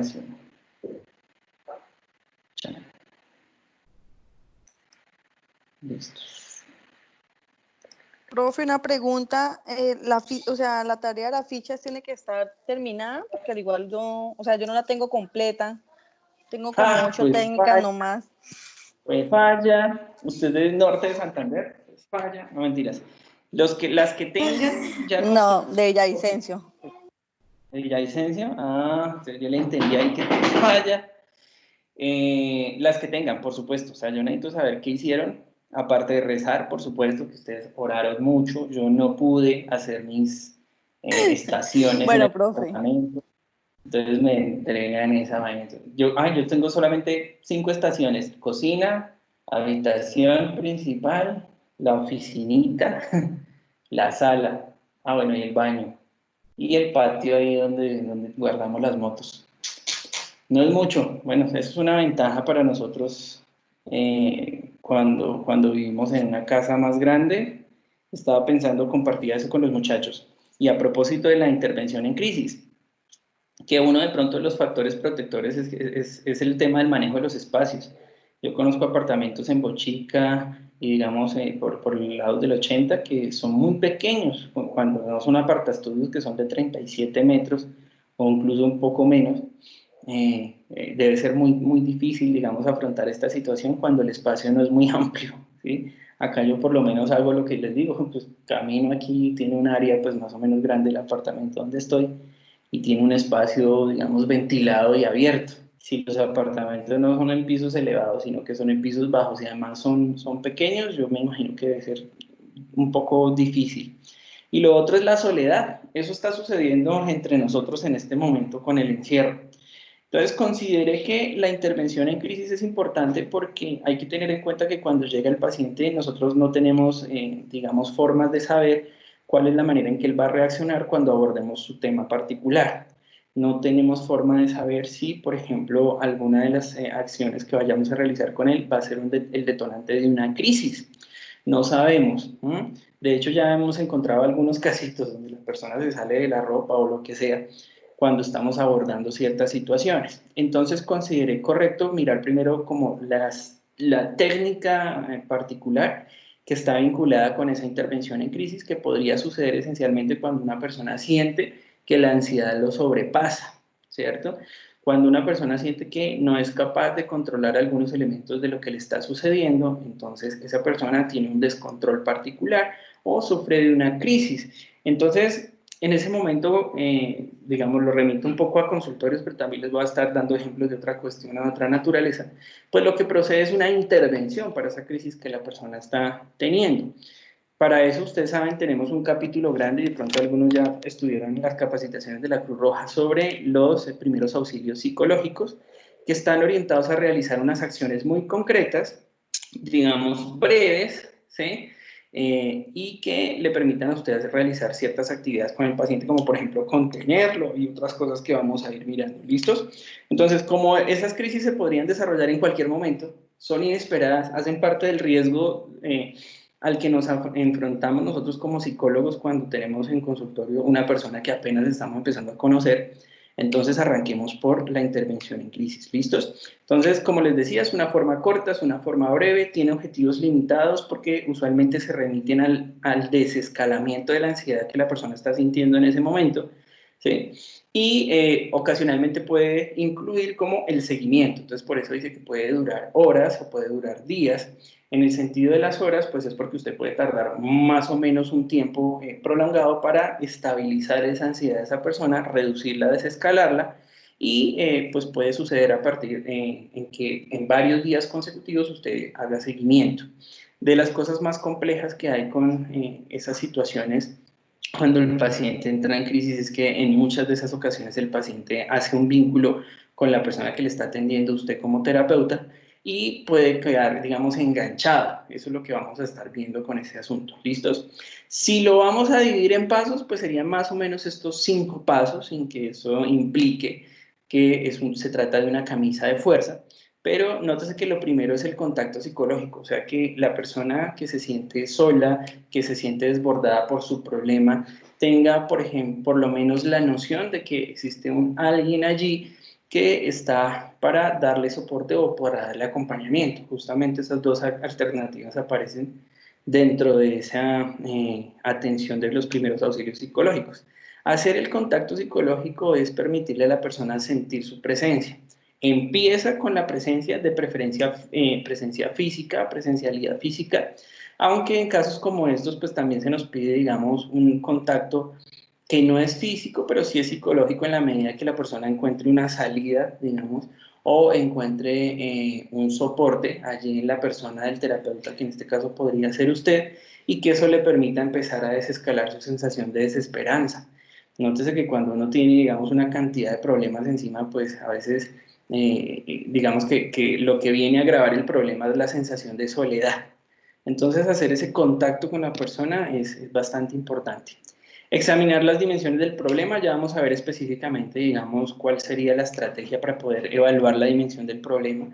espacio. Listo. Profe, una pregunta, o sea, la tarea de las fichas tiene que estar terminada, porque al igual yo, o sea, yo no la tengo completa, tengo como 8 pues técnicas nomás. Pues falla, usted es del norte de Santander, pues falla, no mentiras. Las que tengan ya... No, de Villavicencio. ¿De Villavicencio? Entonces yo le entendí ahí que falla. Las que tengan, por supuesto, o sea, yo necesito saber qué hicieron, aparte de rezar, por supuesto que ustedes oraron mucho, yo no pude hacer mis estaciones bueno, en el profe. departamento, entonces me entregan esa vaina. Yo tengo solamente 5 estaciones: cocina, habitación principal, la oficinita, la sala, bueno, y el baño, y el patio ahí donde guardamos las motos. No es mucho, bueno, eso es una ventaja para nosotros cuando vivimos en una casa más grande. Estaba pensando compartir eso con los muchachos. Y a propósito de la intervención en crisis, que uno de pronto de los factores protectores es el tema del manejo de los espacios. Yo conozco apartamentos en Bochica y digamos por el lado del 80 que son muy pequeños, cuando no son apartaestudios que son de 37 metros o incluso un poco menos. Debe ser muy difícil, digamos, afrontar esta situación cuando el espacio no es muy amplio, ¿sí? Acá yo por lo menos hago lo que les digo, pues camino aquí, tiene un área pues más o menos grande el apartamento donde estoy y tiene un espacio, digamos, ventilado y abierto. Si los apartamentos no son en pisos elevados, sino que son en pisos bajos y además son pequeños, yo me imagino que debe ser un poco difícil. Y lo otro es la soledad. Eso está sucediendo entre nosotros en este momento con el encierro. Entonces consideré que la intervención en crisis es importante porque hay que tener en cuenta que cuando llega el paciente nosotros no tenemos, digamos, formas de saber cuál es la manera en que él va a reaccionar cuando abordemos su tema particular. No tenemos forma de saber si, por ejemplo, alguna de las acciones que vayamos a realizar con él va a ser el detonante de una crisis. No sabemos. De hecho, ya hemos encontrado algunos casitos donde la persona se sale de la ropa o lo que sea cuando estamos abordando ciertas situaciones. Entonces consideré correcto mirar primero como la técnica particular que está vinculada con esa intervención en crisis, que podría suceder esencialmente cuando una persona siente que la ansiedad lo sobrepasa, ¿cierto? Cuando una persona siente que no es capaz de controlar algunos elementos de lo que le está sucediendo, entonces esa persona tiene un descontrol particular o sufre de una crisis. Entonces, en ese momento, digamos, lo remito un poco a consultorios, pero también les voy a estar dando ejemplos de otra cuestión, de otra naturaleza. Pues lo que procede es una intervención para esa crisis que la persona está teniendo. Para eso, ustedes saben, tenemos un capítulo grande y de pronto algunos ya estudiaron las capacitaciones de la Cruz Roja sobre los primeros auxilios psicológicos, que están orientados a realizar unas acciones muy concretas, digamos, breves, ¿sí? Y que le permitan a ustedes realizar ciertas actividades con el paciente, como por ejemplo contenerlo y otras cosas que vamos a ir mirando. ¿Listos? Entonces, como esas crisis se podrían desarrollar en cualquier momento, son inesperadas, hacen parte del riesgo al que nos enfrentamos nosotros como psicólogos cuando tenemos en consultorio una persona que apenas estamos empezando a conocer. Entonces arranquemos por la intervención en crisis. ¿Listos? Entonces, como les decía, es una forma corta, es una forma breve, tiene objetivos limitados porque usualmente se remiten al desescalamiento de la ansiedad que la persona está sintiendo en ese momento, ¿sí? Y ocasionalmente puede incluir como el seguimiento. Entonces, por eso dice que puede durar horas o puede durar días. En el sentido de las horas, pues es porque usted puede tardar más o menos un tiempo prolongado para estabilizar esa ansiedad de esa persona, reducirla, desescalarla, y pues puede suceder a partir en que en varios días consecutivos usted haga seguimiento. De las cosas más complejas que hay con esas situaciones cuando el paciente entra en crisis es que en muchas de esas ocasiones el paciente hace un vínculo con la persona que le está atendiendo a usted como terapeuta y puede quedar, digamos, enganchado. Eso es lo que vamos a estar viendo con ese asunto. ¿Listos? Si lo vamos a dividir en pasos, pues serían más o menos estos 5 pasos, sin que eso implique que se trata de una camisa de fuerza. Pero nótese que lo primero es el contacto psicológico, o sea que la persona que se siente sola, que se siente desbordada por su problema, tenga, por ejemplo, por lo menos la noción de que existe alguien allí que está para darle soporte o para darle acompañamiento. Justamente esas dos alternativas aparecen dentro de esa atención de los primeros auxilios psicológicos. Hacer el contacto psicológico es permitirle a la persona sentir su presencia. Empieza con la presencia, de preferencia presencia física, presencialidad física, aunque en casos como estos pues también se nos pide, digamos, un contacto que no es físico, pero sí es psicológico en la medida que la persona encuentre una salida, digamos, o encuentre un soporte allí en la persona del terapeuta, que en este caso podría ser usted, y que eso le permita empezar a desescalar su sensación de desesperanza. Nótese que cuando uno tiene, digamos, una cantidad de problemas encima, pues a veces, digamos que lo que viene a agravar el problema es la sensación de soledad. Entonces, hacer ese contacto con la persona es bastante importante. Examinar las dimensiones del problema, ya vamos a ver específicamente, digamos, cuál sería la estrategia para poder evaluar la dimensión del problema.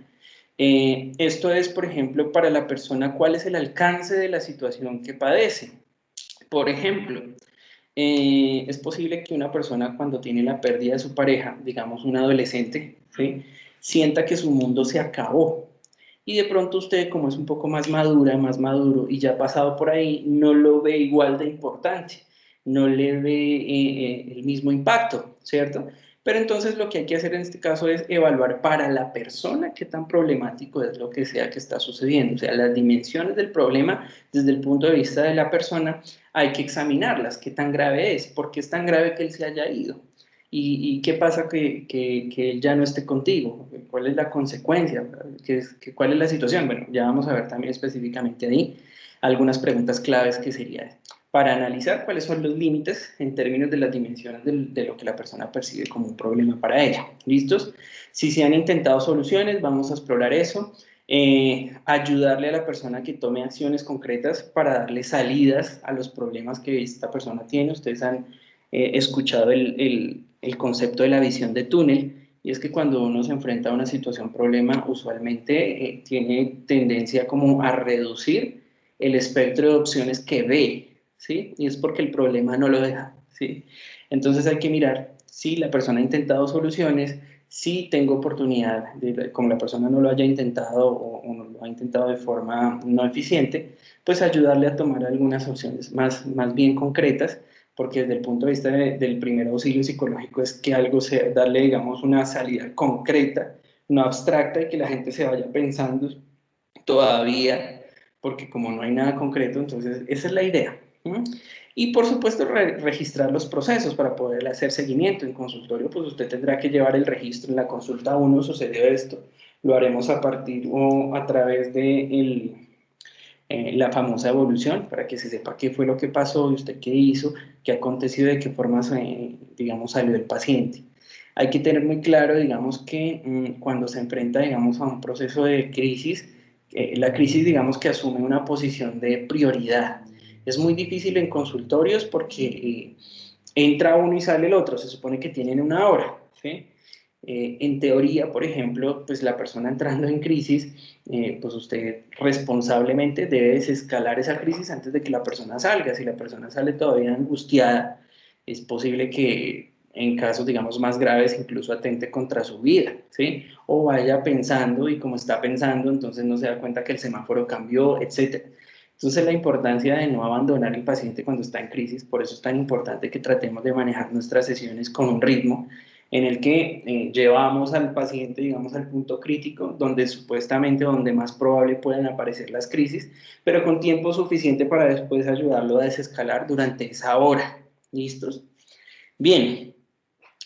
Esto es, por ejemplo, para la persona, cuál es el alcance de la situación que padece. Por ejemplo, es posible que una persona cuando tiene la pérdida de su pareja, digamos un adolescente, ¿sí?, sienta que su mundo se acabó. Y de pronto usted, como es un poco más madura, más maduro y ya ha pasado por ahí, no lo ve igual de importante, no le ve el mismo impacto, ¿cierto? Pero entonces lo que hay que hacer en este caso es evaluar para la persona qué tan problemático es lo que sea que está sucediendo. O sea, las dimensiones del problema desde el punto de vista de la persona hay que examinarlas, qué tan grave es, por qué es tan grave que él se haya ido. ¿Y qué pasa que él ya no esté contigo? ¿Cuál es la consecuencia? ¿Cuál es la situación? Bueno, ya vamos a ver también específicamente ahí algunas preguntas claves que serían para analizar cuáles son los límites en términos de las dimensiones de lo que la persona percibe como un problema para ella. ¿Listos? Si se han intentado soluciones, vamos a explorar eso. Ayudarle a la persona que tome acciones concretas para darle salidas a los problemas que esta persona tiene. Ustedes han escuchado el concepto de la visión de túnel, y es que cuando uno se enfrenta a una situación problema, usualmente tiene tendencia como a reducir el espectro de opciones que ve, ¿sí? Y es porque el problema no lo deja, ¿sí? Entonces hay que mirar si la persona ha intentado soluciones, si tengo oportunidad, como la persona no lo haya intentado o no lo ha intentado de forma no eficiente, pues ayudarle a tomar algunas opciones más bien concretas, porque desde el punto de vista del primer auxilio psicológico es que algo sea, darle, digamos, una salida concreta, no abstracta, y que la gente se vaya pensando todavía, porque como no hay nada concreto, entonces esa es la idea. Y por supuesto registrar los procesos para poder hacer seguimiento. En consultorio pues usted tendrá que llevar el registro. En la consulta 1 sucedió esto, lo haremos a partir o a través de la famosa evolución, para que se sepa qué fue lo que pasó y usted qué hizo, qué aconteció, de qué forma, digamos, salió el paciente. Hay que tener muy claro, digamos, que cuando se enfrenta, digamos, a un proceso de crisis, la crisis, digamos, que asume una posición de prioridad. Es muy difícil en consultorios porque entra uno y sale el otro, se supone que tienen una hora, ¿sí? En teoría, por ejemplo, pues la persona entrando en crisis, pues usted responsablemente debe desescalar esa crisis antes de que la persona salga. Si la persona sale todavía angustiada, es posible que en casos, digamos, más graves incluso atente contra su vida, ¿sí? O vaya pensando y como está pensando, entonces no se da cuenta que el semáforo cambió, etc. Entonces la importancia de no abandonar al paciente cuando está en crisis, por eso es tan importante que tratemos de manejar nuestras sesiones con un ritmo en el que llevamos al paciente, digamos, al punto crítico, donde supuestamente, donde más probable pueden aparecer las crisis, pero con tiempo suficiente para después ayudarlo a desescalar durante esa hora. ¿Listos? Bien,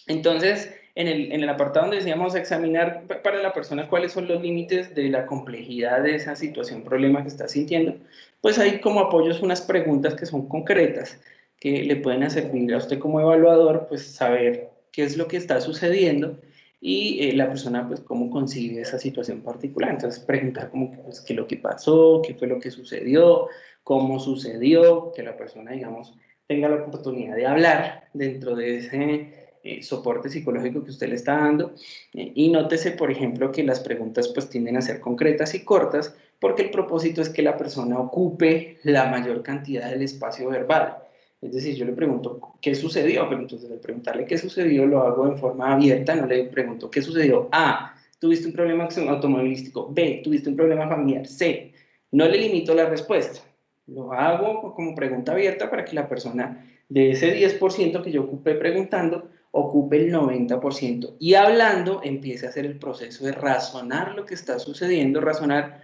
entonces, en el apartado donde decíamos examinar para la persona cuáles son los límites de la complejidad de esa situación, problema que está sintiendo, pues hay como apoyos unas preguntas que son concretas, que le pueden servir a usted como evaluador, pues saber qué es lo que está sucediendo y la persona, pues cómo concibe esa situación particular. Entonces, preguntar como, pues, qué es lo que pasó, qué fue lo que sucedió, cómo sucedió, que la persona, digamos, tenga la oportunidad de hablar dentro de ese soporte psicológico que usted le está dando, y nótese, por ejemplo, que las preguntas pues tienden a ser concretas y cortas, porque el propósito es que la persona ocupe la mayor cantidad del espacio verbal. Es decir, yo le pregunto qué sucedió, pero entonces al preguntarle qué sucedió lo hago en forma abierta, no le pregunto qué sucedió. A, tuviste un problema automovilístico. B, tuviste un problema familiar. C, no le limito la respuesta. Lo hago como pregunta abierta para que la persona de ese 10% que yo ocupé preguntando, ocupe el 90%. Y hablando, empiece a hacer el proceso de razonar lo que está sucediendo, razonar.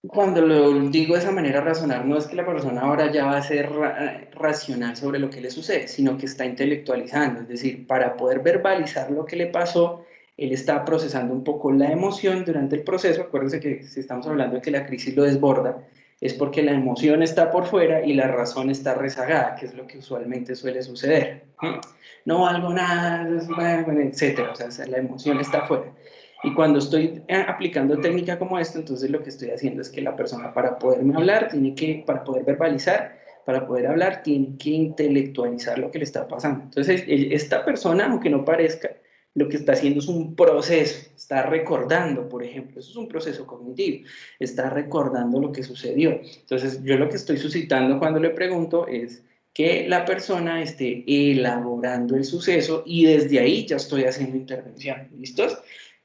Cuando lo digo de esa manera, razonar, no es que la persona ahora ya va a ser racional sobre lo que le sucede, sino que está intelectualizando, es decir, para poder verbalizar lo que le pasó, él está procesando un poco la emoción durante el proceso. Acuérdense que si estamos hablando de que la crisis lo desborda, es porque la emoción está por fuera y la razón está rezagada, que es lo que usualmente suele suceder. No valgo nada, etcétera, o sea, la emoción está fuera. Y cuando estoy aplicando técnica como esta, entonces lo que estoy haciendo es que la persona para poderme hablar, para poder verbalizar, para poder hablar, tiene que intelectualizar lo que le está pasando. Entonces, esta persona, aunque no parezca, lo que está haciendo es un proceso, está recordando, por ejemplo, eso es un proceso cognitivo, está recordando lo que sucedió. Entonces, yo lo que estoy suscitando cuando le pregunto es que la persona esté elaborando el suceso y desde ahí ya estoy haciendo intervención. ¿Listos?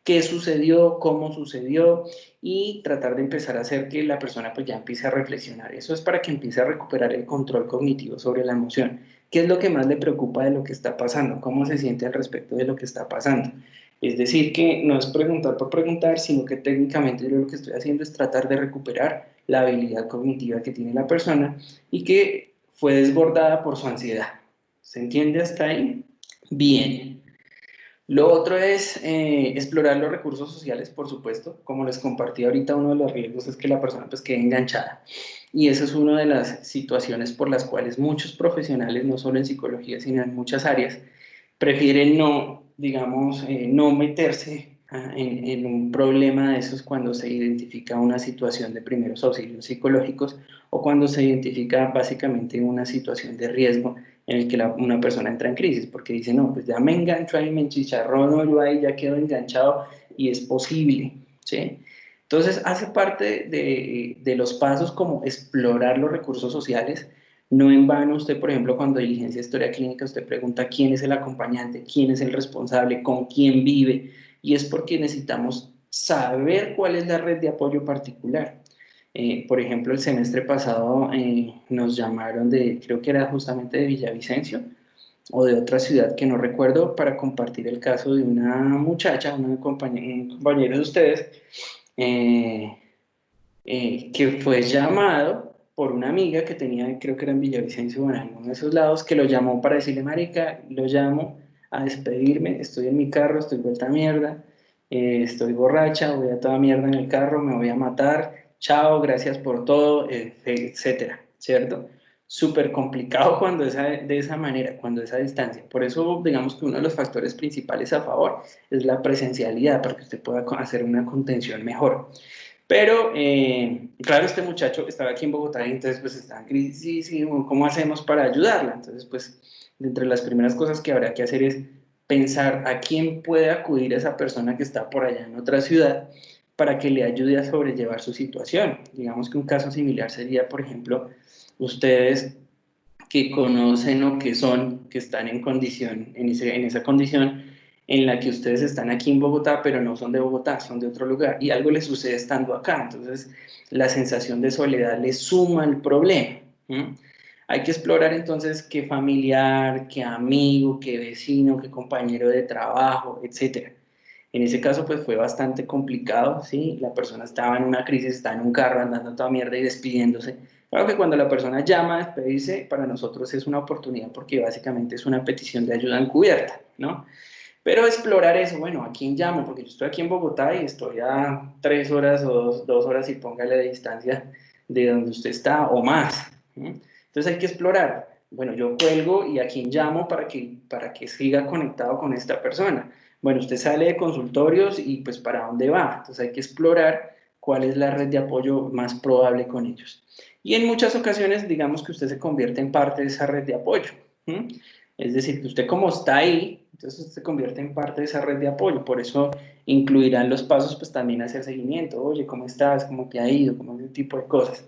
Qué sucedió, cómo sucedió y tratar de empezar a hacer que la persona pues ya empiece a reflexionar. Eso es para que empiece a recuperar el control cognitivo sobre la emoción. ¿Qué es lo que más le preocupa de lo que está pasando? ¿Cómo se siente al respecto de lo que está pasando? Es decir, que no es preguntar por preguntar, sino que técnicamente yo lo que estoy haciendo es tratar de recuperar la habilidad cognitiva que tiene la persona y que fue desbordada por su ansiedad. ¿Se entiende hasta ahí? Bien. Lo otro es explorar los recursos sociales, por supuesto. Como les compartí ahorita, uno de los riesgos es que la persona pues quede enganchada. Y esa es una de las situaciones por las cuales muchos profesionales, no solo en psicología, sino en muchas áreas, prefieren no, digamos, no meterse en un problema de esos cuando se identifica una situación de primeros auxilios psicológicos o cuando se identifica básicamente una situación de riesgo en el que una persona entra en crisis, porque dice, no, pues ya me engancho ahí, me enchicharrono yo ahí, ya quedo enganchado y es posible, ¿sí? Entonces, hace parte de los pasos como explorar los recursos sociales. No en vano usted, por ejemplo, cuando diligencia historia clínica, usted pregunta quién es el acompañante, quién es el responsable, con quién vive, y es porque necesitamos saber cuál es la red de apoyo particular. Por ejemplo, el semestre pasado nos llamaron creo que era justamente de Villavicencio o de otra ciudad que no recuerdo, para compartir el caso de una muchacha, un compañero de ustedes, eh, que fue llamado por una amiga que tenía, creo que era en Villavicencio o en alguno de esos lados, que lo llamó para decirle, marica, lo llamo a despedirme, estoy en mi carro, estoy vuelta a mierda, estoy borracha, voy a toda mierda en el carro, me voy a matar, chao, gracias por todo, etcétera, ¿cierto? Súper complicado cuando es de esa manera, cuando es a distancia. Por eso, digamos que uno de los factores principales a favor es la presencialidad, para que usted pueda hacer una contención mejor. Pero, claro, este muchacho estaba aquí en Bogotá y entonces pues está en crisis, sí, ¿cómo hacemos para ayudarla? Entonces, pues, entre las primeras cosas que habrá que hacer es pensar a quién puede acudir esa persona que está por allá en otra ciudad para que le ayude a sobrellevar su situación. Digamos que un caso similar sería, por ejemplo, ustedes que conocen o que son, que están en condición, en esa condición en la que ustedes están aquí en Bogotá, pero no son de Bogotá, son de otro lugar, y algo les sucede estando acá, entonces la sensación de soledad les suma el problema. ¿Mm? Hay que explorar entonces qué familiar, qué amigo, qué vecino, qué compañero de trabajo, etcétera. En ese caso, pues fue bastante complicado, ¿sí? La persona estaba en una crisis, estaba en un carro andando toda mierda y despidiéndose. Claro que cuando la persona llama a despedirse, para nosotros es una oportunidad porque básicamente es una petición de ayuda encubierta, ¿no? Pero explorar eso, bueno, ¿a quién llamo? Porque yo estoy aquí en Bogotá y estoy a 3 horas o 2 horas y póngale la distancia de donde usted está o más. ¿Sí? Entonces hay que explorar. Bueno, yo cuelgo y a quién llamo para que siga conectado con esta persona. Bueno, usted sale de consultorios y pues para dónde va. Entonces hay que explorar cuál es la red de apoyo más probable con ellos. Y en muchas ocasiones, digamos que usted se convierte en parte de esa red de apoyo. Es decir, que usted como está ahí, entonces usted se convierte en parte de esa red de apoyo. Por eso incluirán los pasos, pues también hacer seguimiento. Oye, ¿cómo estás? ¿Cómo te ha ido? ¿Cómo ese tipo de cosas?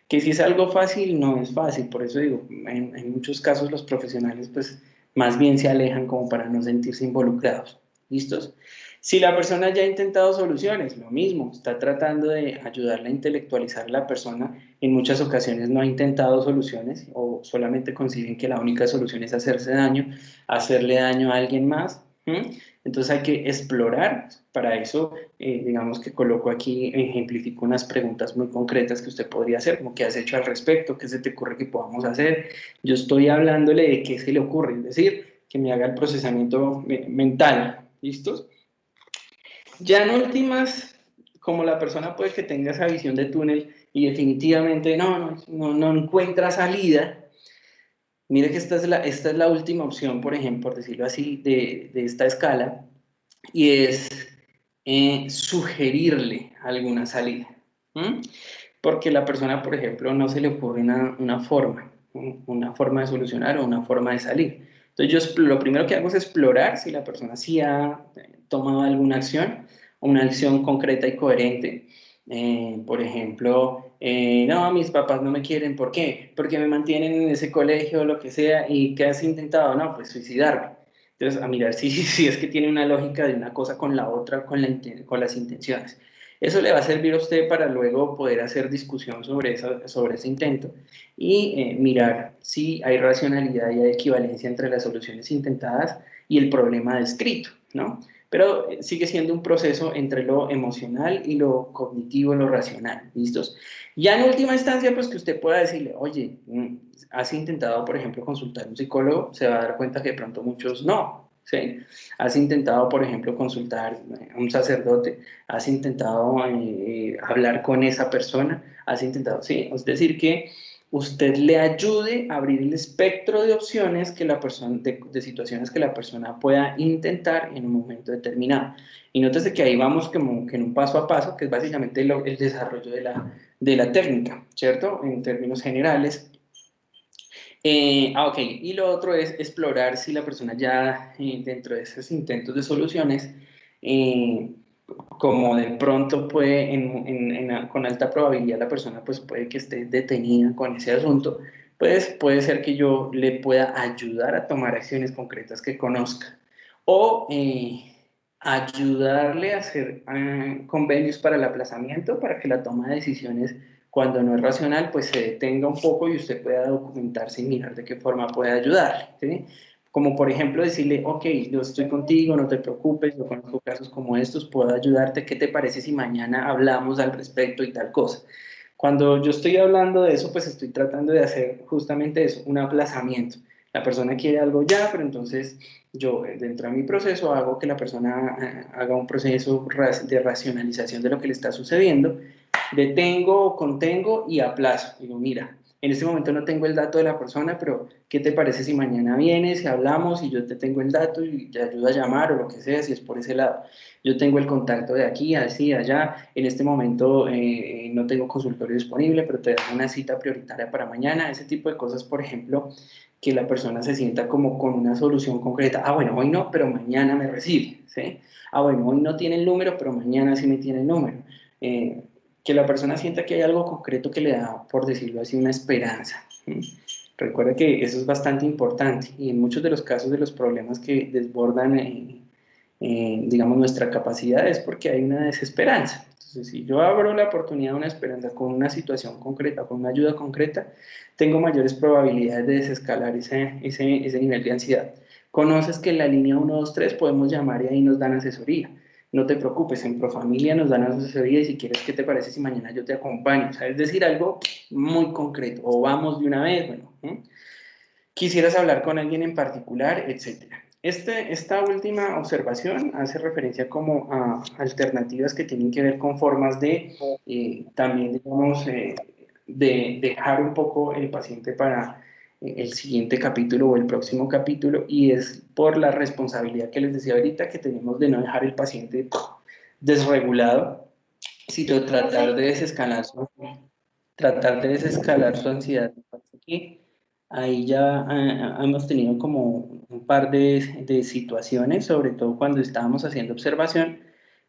Que si es algo fácil, no es fácil, por eso digo, en muchos casos los profesionales pues más bien se alejan como para no sentirse involucrados. ¿Listos? Si la persona ya ha intentado soluciones, lo mismo, está tratando de ayudarla a intelectualizar a la persona, en muchas ocasiones no ha intentado soluciones o solamente conciben que la única solución es hacerse daño, hacerle daño a alguien más. ¿Mm? Entonces hay que explorar, para eso digamos que coloco aquí, ejemplifico unas preguntas muy concretas que usted podría hacer, como qué has hecho al respecto, qué se te ocurre que podamos hacer. Yo estoy hablándole de qué se le ocurre, es decir, que me haga el procesamiento mental, ¿listos? Ya en últimas, como la persona puede que tenga esa visión de túnel y definitivamente no encuentra salida, mire que esta es la última opción, por ejemplo, por decirlo así, de esta escala, y es sugerirle alguna salida. ¿Mm? Porque la persona, por ejemplo, no se le ocurre una forma de solucionar o una forma de salir. Entonces, yo lo primero que hago es explorar si la persona sí ha tomado alguna acción, una acción concreta y coherente. Por ejemplo, no, mis papás no me quieren, ¿por qué? Porque me mantienen en ese colegio o lo que sea, ¿y qué has intentado? No, pues suicidarme. Entonces, a mirar si es que tiene una lógica de una cosa con la otra, con las intenciones. Eso le va a servir a usted para luego poder hacer discusión sobre ese intento y mirar si hay racionalidad y hay equivalencia entre las soluciones intentadas y el problema descrito, ¿no? Pero sigue siendo un proceso entre lo emocional y lo cognitivo, lo racional, ¿listos? Ya en última instancia, pues que usted pueda decirle, oye, ¿has intentado, por ejemplo, consultar a un psicólogo? Se va a dar cuenta que de pronto muchos no, ¿sí? ¿Has intentado, por ejemplo, consultar a un sacerdote? ¿Has intentado hablar con esa persona? ¿Has intentado? Sí, es decir, que usted le ayude a abrir el espectro de opciones que la persona, de situaciones que la persona pueda intentar en un momento determinado. Y nótese que ahí vamos como que en un paso a paso, que es básicamente el desarrollo de la técnica, ¿cierto? En términos generales. Ok, y lo otro es explorar si la persona ya dentro de esos intentos de soluciones, eh, como de pronto puede, con alta probabilidad la persona pues puede que esté detenida con ese asunto, pues puede ser que yo le pueda ayudar a tomar acciones concretas que conozca o ayudarle a hacer convenios para el aplazamiento, para que la toma de decisiones cuando no es racional, pues se detenga un poco y usted pueda documentarse y mirar de qué forma puede ayudarle, ¿sí? Como por ejemplo decirle, ok, yo estoy contigo, no te preocupes, yo conozco casos como estos, puedo ayudarte, ¿qué te parece si mañana hablamos al respecto y tal cosa? Cuando yo estoy hablando de eso, pues estoy tratando de hacer justamente eso, un aplazamiento. La persona quiere algo ya, pero entonces yo dentro de mi proceso hago que la persona haga un proceso de racionalización de lo que le está sucediendo, detengo, contengo y aplazo. Digo, mira, en este momento no tengo el dato de la persona, pero ¿qué te parece si mañana vienes y hablamos y yo te tengo el dato y te ayudo a llamar o lo que sea, si es por ese lado? Yo tengo el contacto de aquí, así, allá. En este momento no tengo consultorio disponible, pero te doy una cita prioritaria para mañana. Ese tipo de cosas, por ejemplo, que la persona se sienta como con una solución concreta. Ah, bueno, hoy no, pero mañana me recibe, ¿sí? Ah, bueno, hoy no tiene el número, pero mañana sí me tiene el número. Eh, que la persona sienta que hay algo concreto que le da, por decirlo así, una esperanza. ¿Sí? Recuerda que eso es bastante importante y en muchos de los casos de los problemas que desbordan, digamos, nuestra capacidad es porque hay una desesperanza. Entonces, si yo abro la oportunidad de una esperanza con una situación concreta, con una ayuda concreta, tengo mayores probabilidades de desescalar ese nivel de ansiedad. Conoces que en la línea 123 podemos llamar y ahí nos dan asesoría. No te preocupes, en Profamilia nos dan asesoría y si quieres, ¿qué te parece si mañana yo te acompaño? O sea, es decir, algo muy concreto. O vamos de una vez, bueno, quisieras hablar con alguien en particular, etcétera. Esta última observación hace referencia como a alternativas que tienen que ver con formas de también, digamos, de dejar un poco el paciente para el siguiente capítulo o el próximo capítulo y es por la responsabilidad que les decía ahorita que tenemos de no dejar el paciente desregulado, sino tratar de desescalar su ansiedad. Aquí, ahí ya hemos tenido como un par de situaciones, sobre todo cuando estábamos haciendo observación,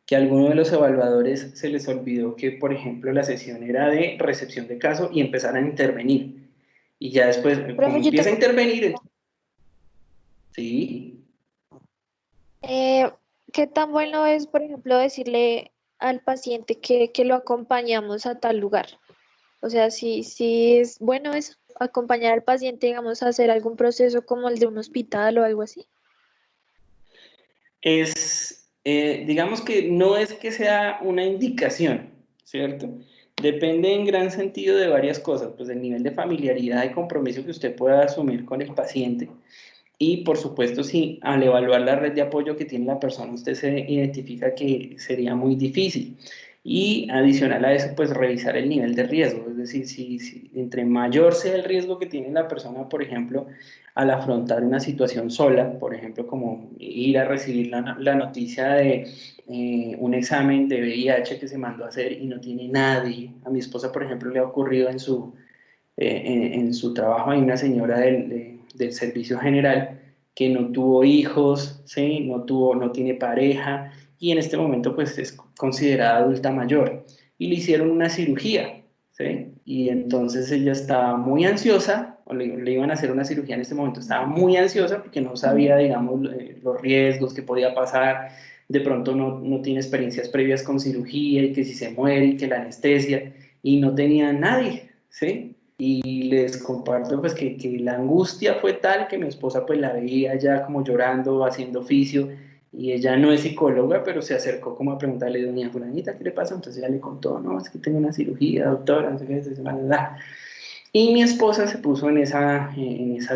que a alguno de los evaluadores se les olvidó que, por ejemplo, la sesión era de recepción de caso y empezaran a intervenir. Y ya después, como Profe, yo empieza a tengo, intervenir, sí, eh, ¿qué tan bueno es, por ejemplo, decirle al paciente que lo acompañamos a tal lugar? O sea, si es bueno es acompañar al paciente, digamos, a hacer algún proceso como el de un hospital o algo así. digamos que no es que sea una indicación, ¿cierto? Depende en gran sentido de varias cosas, pues el nivel de familiaridad y compromiso que usted pueda asumir con el paciente. Y por supuesto, si al evaluar la red de apoyo que tiene la persona, usted se identifica que sería muy difícil. Y adicional a eso, pues revisar el nivel de riesgo. Es decir, si entre mayor sea el riesgo que tiene la persona, por ejemplo, al afrontar una situación sola, por ejemplo, como ir a recibir la noticia de un examen de VIH que se mandó a hacer y no tiene nadie. A mi esposa, por ejemplo, le ha ocurrido en su trabajo, hay una señora del servicio general que no tuvo hijos, ¿sí? No tiene pareja y en este momento pues es considerada adulta mayor y le hicieron una cirugía, ¿sí? Y entonces ella estaba muy ansiosa, o le iban a hacer una cirugía en este momento, estaba muy ansiosa porque no sabía, digamos, los riesgos que podía pasar, de pronto no tiene experiencias previas con cirugía y que si se muere y que la anestesia y no tenía nadie, ¿sí? Y les comparto pues que la angustia fue tal que mi esposa pues la veía ya como llorando, haciendo oficio, y ella no es psicóloga, pero se acercó como a preguntarle, doña fulanita, ¿qué le pasa? Entonces ella le contó, no, es que tengo una cirugía, doctora, no sé qué, y mi esposa se puso en esa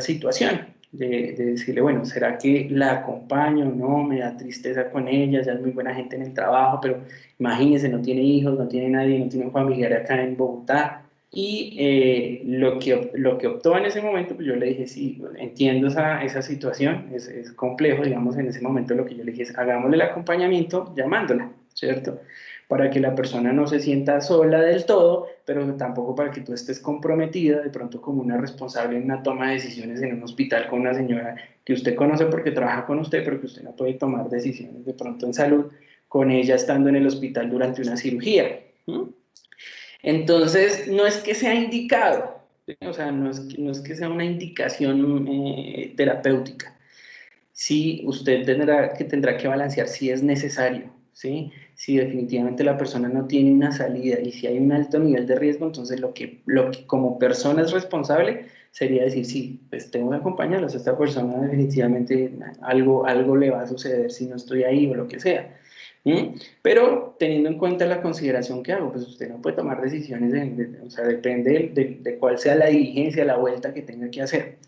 situación de decirle, bueno, ¿será que la acompaño? No, me da tristeza con ella, ya es muy buena gente en el trabajo, pero imagínese, no tiene hijos, no tiene nadie, no tiene un familiar acá en Bogotá. Y lo que optó en ese momento, pues yo le dije, sí, entiendo esa situación, es complejo, digamos, en ese momento lo que yo le dije es, hagámosle el acompañamiento llamándola, ¿cierto? Para que la persona no se sienta sola del todo, pero tampoco para que tú estés comprometida de pronto como una responsable en una toma de decisiones en un hospital con una señora que usted conoce porque trabaja con usted, pero que usted no puede tomar decisiones de pronto en salud con ella estando en el hospital durante una cirugía. ¿Mm? Entonces, no es que sea indicado, ¿sí? O sea, no es que sea una indicación terapéutica. Sí, usted tendrá que balancear si es necesario, ¿sí? Si definitivamente la persona no tiene una salida y si hay un alto nivel de riesgo, entonces lo que como persona es responsable sería decir, sí, pues tengo que acompañarlos, a esta persona definitivamente algo le va a suceder si no estoy ahí o lo que sea. ¿Mm? Pero teniendo en cuenta la consideración que hago, pues usted no puede tomar decisiones, o sea, depende de cuál sea la diligencia, la vuelta que tenga que hacer.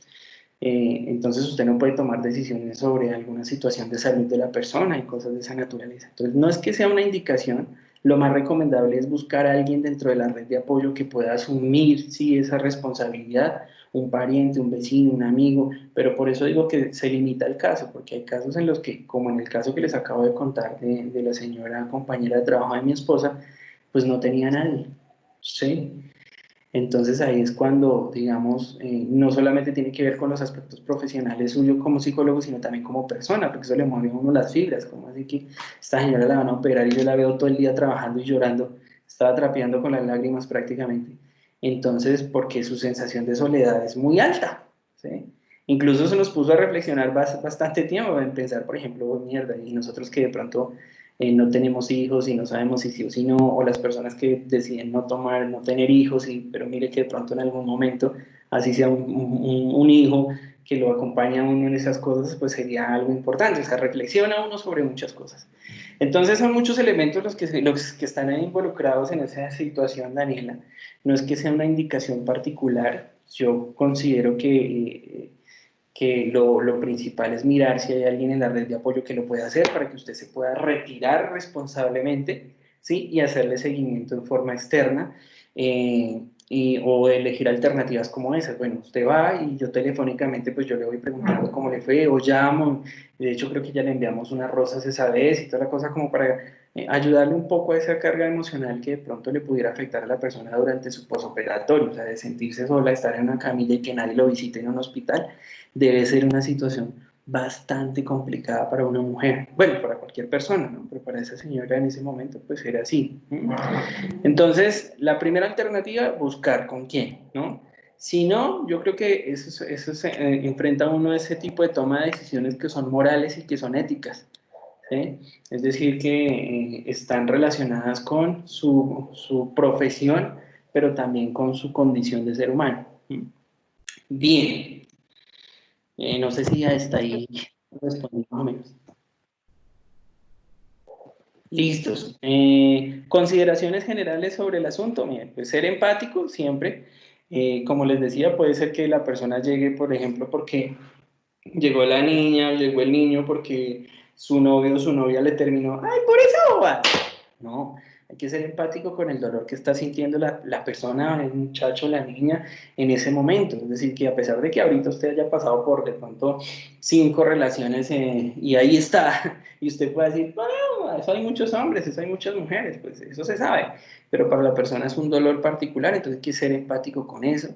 Entonces usted no puede tomar decisiones sobre alguna situación de salud de la persona y cosas de esa naturaleza. Entonces no es que sea una indicación, lo más recomendable es buscar a alguien dentro de la red de apoyo que pueda asumir, sí, esa responsabilidad, un pariente, un vecino, un amigo, pero por eso digo que se limita el caso, porque hay casos en los que, como en el caso que les acabo de contar de la señora compañera de trabajo de mi esposa, pues no tenía nadie, ¿sí? Entonces ahí es cuando, digamos, no solamente tiene que ver con los aspectos profesionales suyos como psicólogo, sino también como persona, porque eso le mueve a uno las fibras, como así que esta señora la van a operar y yo la veo todo el día trabajando y llorando, estaba trapeando con las lágrimas prácticamente. Entonces, porque su sensación de soledad es muy alta, ¿sí? Incluso se nos puso a reflexionar bastante tiempo en pensar, por ejemplo, "Oh, mierda, y nosotros que de pronto no tenemos hijos y no sabemos si sí o si no, o las personas que deciden no tomar, no tener hijos, pero mire que de pronto en algún momento, así sea un hijo que lo acompaña a uno en esas cosas, pues sería algo importante, o sea, reflexiona uno sobre muchas cosas. Entonces son muchos elementos los que están ahí involucrados en esa situación, Daniela. No es que sea una indicación particular, yo considero que lo principal es mirar si hay alguien en la red de apoyo que lo pueda hacer para que usted se pueda retirar responsablemente, ¿sí? Y hacerle seguimiento en forma externa o elegir alternativas como esas. Bueno, usted va y yo telefónicamente pues yo le voy preguntando cómo le fue o llamo. De hecho creo que ya le enviamos unas rosas esa vez y toda la cosa como para ayudarle un poco a esa carga emocional que de pronto le pudiera afectar a la persona durante su posoperatorio, o sea, de sentirse sola, estar en una camilla y que nadie lo visite en un hospital debe ser una situación bastante complicada para una mujer, bueno, para cualquier persona, ¿no? Pero para esa señora en ese momento, pues era así. Entonces, la primera alternativa, buscar con quién, ¿no? Si no, yo creo que eso se enfrenta a uno a ese tipo de toma de decisiones que son morales y que son éticas, ¿sí? Es decir, que están relacionadas con su profesión, pero también con su condición de ser humano. Bien, no sé si ya está ahí respondiendo más o menos. Listos. Consideraciones generales sobre el asunto. Miren, pues ser empático siempre. Como les decía, puede ser que la persona llegue, por ejemplo, porque llegó la niña, llegó el niño porque su novio o su novia le terminó. ¡Ay, por esa boba! No, hay que ser empático con el dolor que está sintiendo la persona, el muchacho, la niña en ese momento. Es decir, que a pesar de que ahorita usted haya pasado por de pronto 5 relaciones y ahí está, y usted puede decir, bueno, eso hay muchos hombres, eso hay muchas mujeres, pues eso se sabe, pero para la persona es un dolor particular, entonces hay que ser empático con eso.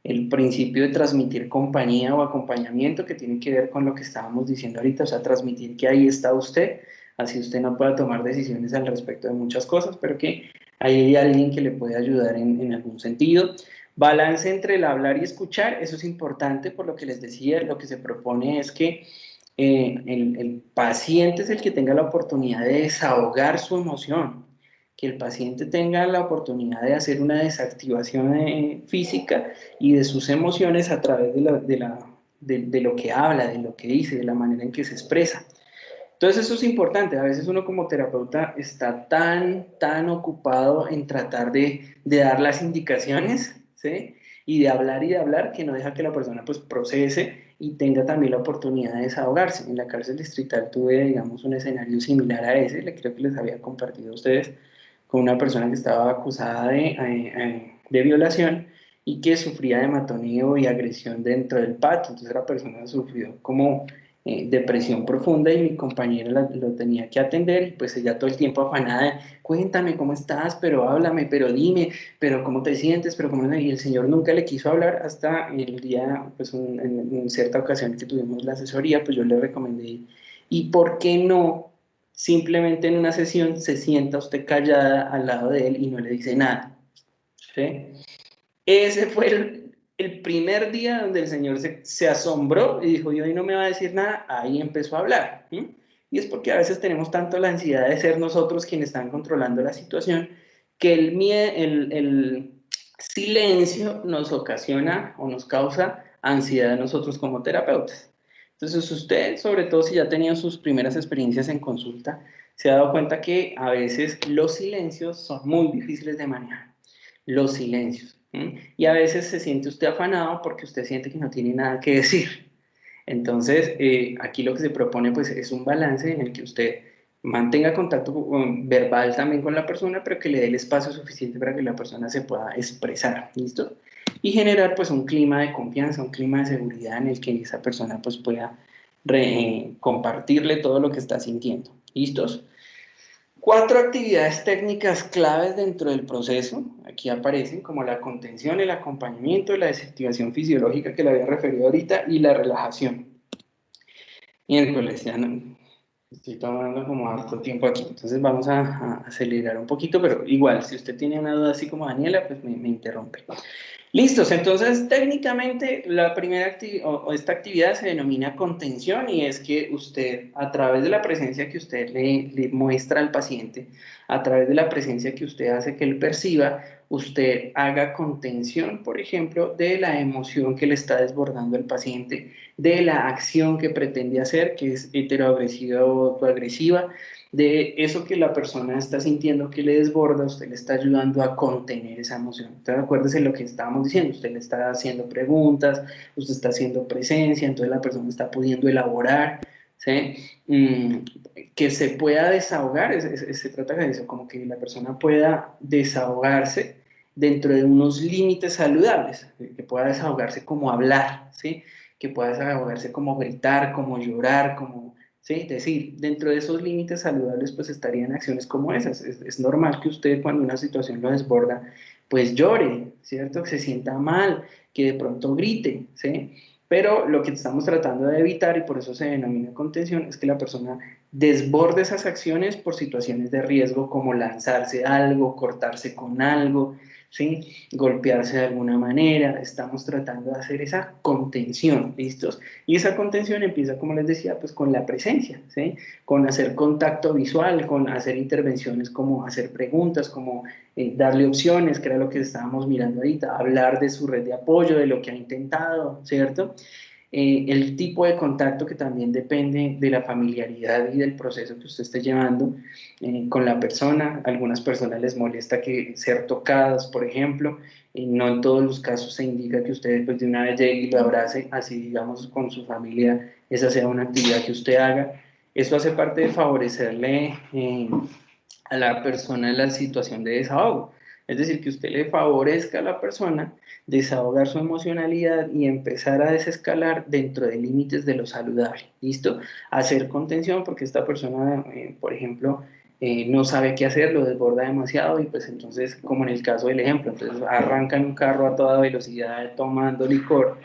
El principio de transmitir compañía o acompañamiento que tiene que ver con lo que estábamos diciendo ahorita, o sea, transmitir que ahí está usted, así usted no pueda tomar decisiones al respecto de muchas cosas, pero que ahí hay alguien que le puede ayudar en algún sentido. Balance entre el hablar y escuchar, eso es importante, por lo que les decía, lo que se propone es que el paciente es el que tenga la oportunidad de desahogar su emoción, que el paciente tenga la oportunidad de hacer una desactivación física y de sus emociones a través de lo que habla, de lo que dice, de la manera en que se expresa. Entonces eso es importante, a veces uno como terapeuta está tan ocupado en tratar de dar las indicaciones, ¿sí? Y de hablar que no deja que la persona pues procese y tenga también la oportunidad de desahogarse. En la cárcel distrital tuve, digamos, un escenario similar a ese, creo que les había compartido a ustedes, con una persona que estaba acusada de violación y que sufría de matoneo y agresión dentro del patio. Entonces la persona sufrió como depresión profunda y mi compañera lo tenía que atender y pues ella todo el tiempo afanada de, cuéntame cómo estás, pero háblame, pero dime, pero cómo te sientes, pero cómo... Y el señor nunca le quiso hablar hasta el día, pues en cierta ocasión que tuvimos la asesoría, pues yo le recomendé, ¿y por qué no? Simplemente en una sesión se sienta usted callada al lado de él y no le dice nada, ¿sí? Ese fue el primer día donde el señor se asombró y dijo, y hoy no me va a decir nada, ahí empezó a hablar. ¿Sí? Y es porque a veces tenemos tanto la ansiedad de ser nosotros quienes están controlando la situación, que el silencio nos ocasiona o nos causa ansiedad a nosotros como terapeutas. Entonces usted, sobre todo si ya ha tenido sus primeras experiencias en consulta, se ha dado cuenta que a veces los silencios son muy difíciles de manejar. Los silencios. Y a veces se siente usted afanado porque usted siente que no tiene nada que decir. Entonces, aquí lo que se propone pues, es un balance en el que usted mantenga contacto verbal también con la persona, pero que le dé el espacio suficiente para que la persona se pueda expresar, ¿listo? Y generar pues un clima de confianza, un clima de seguridad en el que esa persona pues pueda compartirle todo lo que está sintiendo, ¿listos? 4 actividades técnicas claves dentro del proceso, aquí aparecen como la contención, el acompañamiento, la desactivación fisiológica que le había referido ahorita y la relajación. Miércoles, ya no, estoy tomando como harto tiempo aquí, entonces vamos a acelerar un poquito, pero igual, si usted tiene una duda así como Daniela, pues me interrumpe. Listos, entonces técnicamente la primera esta actividad se denomina contención y es que usted a través de la presencia que usted le muestra al paciente, a través de la presencia que usted hace que él perciba, usted haga contención, por ejemplo, de la emoción que le está desbordando el paciente, de la acción que pretende hacer, que es heteroagresiva o autoagresiva, de eso que la persona está sintiendo que le desborda, usted le está ayudando a contener esa emoción. Entonces, acuérdese lo que estábamos diciendo, usted le está haciendo preguntas, usted está haciendo presencia, entonces la persona está pudiendo elaborar, ¿sí? Que se pueda desahogar, se trata de eso, como que la persona pueda desahogarse dentro de unos límites saludables, que pueda desahogarse como hablar, ¿sí? Que pueda desahogarse como gritar, como llorar, como... ¿sí? Es decir, dentro de esos límites saludables pues estarían acciones como esas. Es normal que usted cuando una situación lo desborda, pues llore, ¿cierto? Que se sienta mal, que de pronto grite, ¿sí? Pero lo que estamos tratando de evitar, y por eso se denomina contención, es que la persona desborde esas acciones por situaciones de riesgo, como lanzarse algo, cortarse con algo, ¿sí? Golpearse de alguna manera. Estamos tratando de hacer esa contención, ¿listos? Y esa contención empieza, como les decía, pues con la presencia, ¿sí? Con hacer contacto visual, con hacer intervenciones como hacer preguntas, como darle opciones, que era lo que estábamos mirando ahorita, hablar de su red de apoyo, de lo que ha intentado, ¿cierto? El tipo de contacto que también depende de la familiaridad y del proceso que usted esté llevando con la persona. A algunas personas les molesta que ser tocadas, por ejemplo, y no en todos los casos se indica que usted después de una vez llegue y lo abrace, así digamos con su familia, esa sea una actividad que usted haga. Eso hace parte de favorecerle a la persona en la situación de desahogo. Es decir, que usted le favorezca a la persona desahogar su emocionalidad y empezar a desescalar dentro de límites de lo saludable. ¿Listo? Hacer contención porque esta persona, por ejemplo, no sabe qué hacer, lo desborda demasiado y pues entonces, como en el caso del ejemplo, entonces arrancan un carro a toda velocidad tomando licor.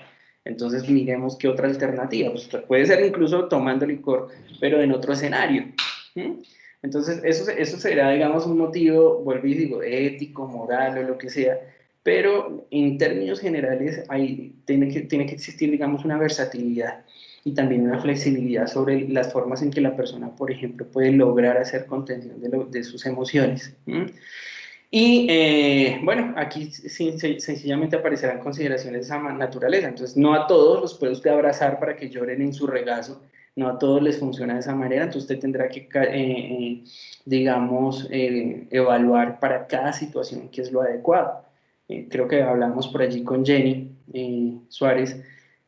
Entonces miremos qué otra alternativa. Pues puede ser incluso tomando licor, pero en otro escenario. ¿Sí? Entonces, eso será, digamos, un motivo, vuelvo y digo, ético, moral o lo que sea, pero en términos generales tiene que existir, digamos, una versatilidad y también una flexibilidad sobre las formas en que la persona, por ejemplo, puede lograr hacer contención de sus emociones. Y bueno, aquí sencillamente aparecerán consideraciones de esa naturaleza. Entonces, no a todos los puede usted abrazar para que lloren en su regazo, no a todos les funciona de esa manera. Entonces, usted tendrá que, digamos, evaluar para cada situación qué es lo adecuado. Creo que hablamos por allí con Jenny Suárez,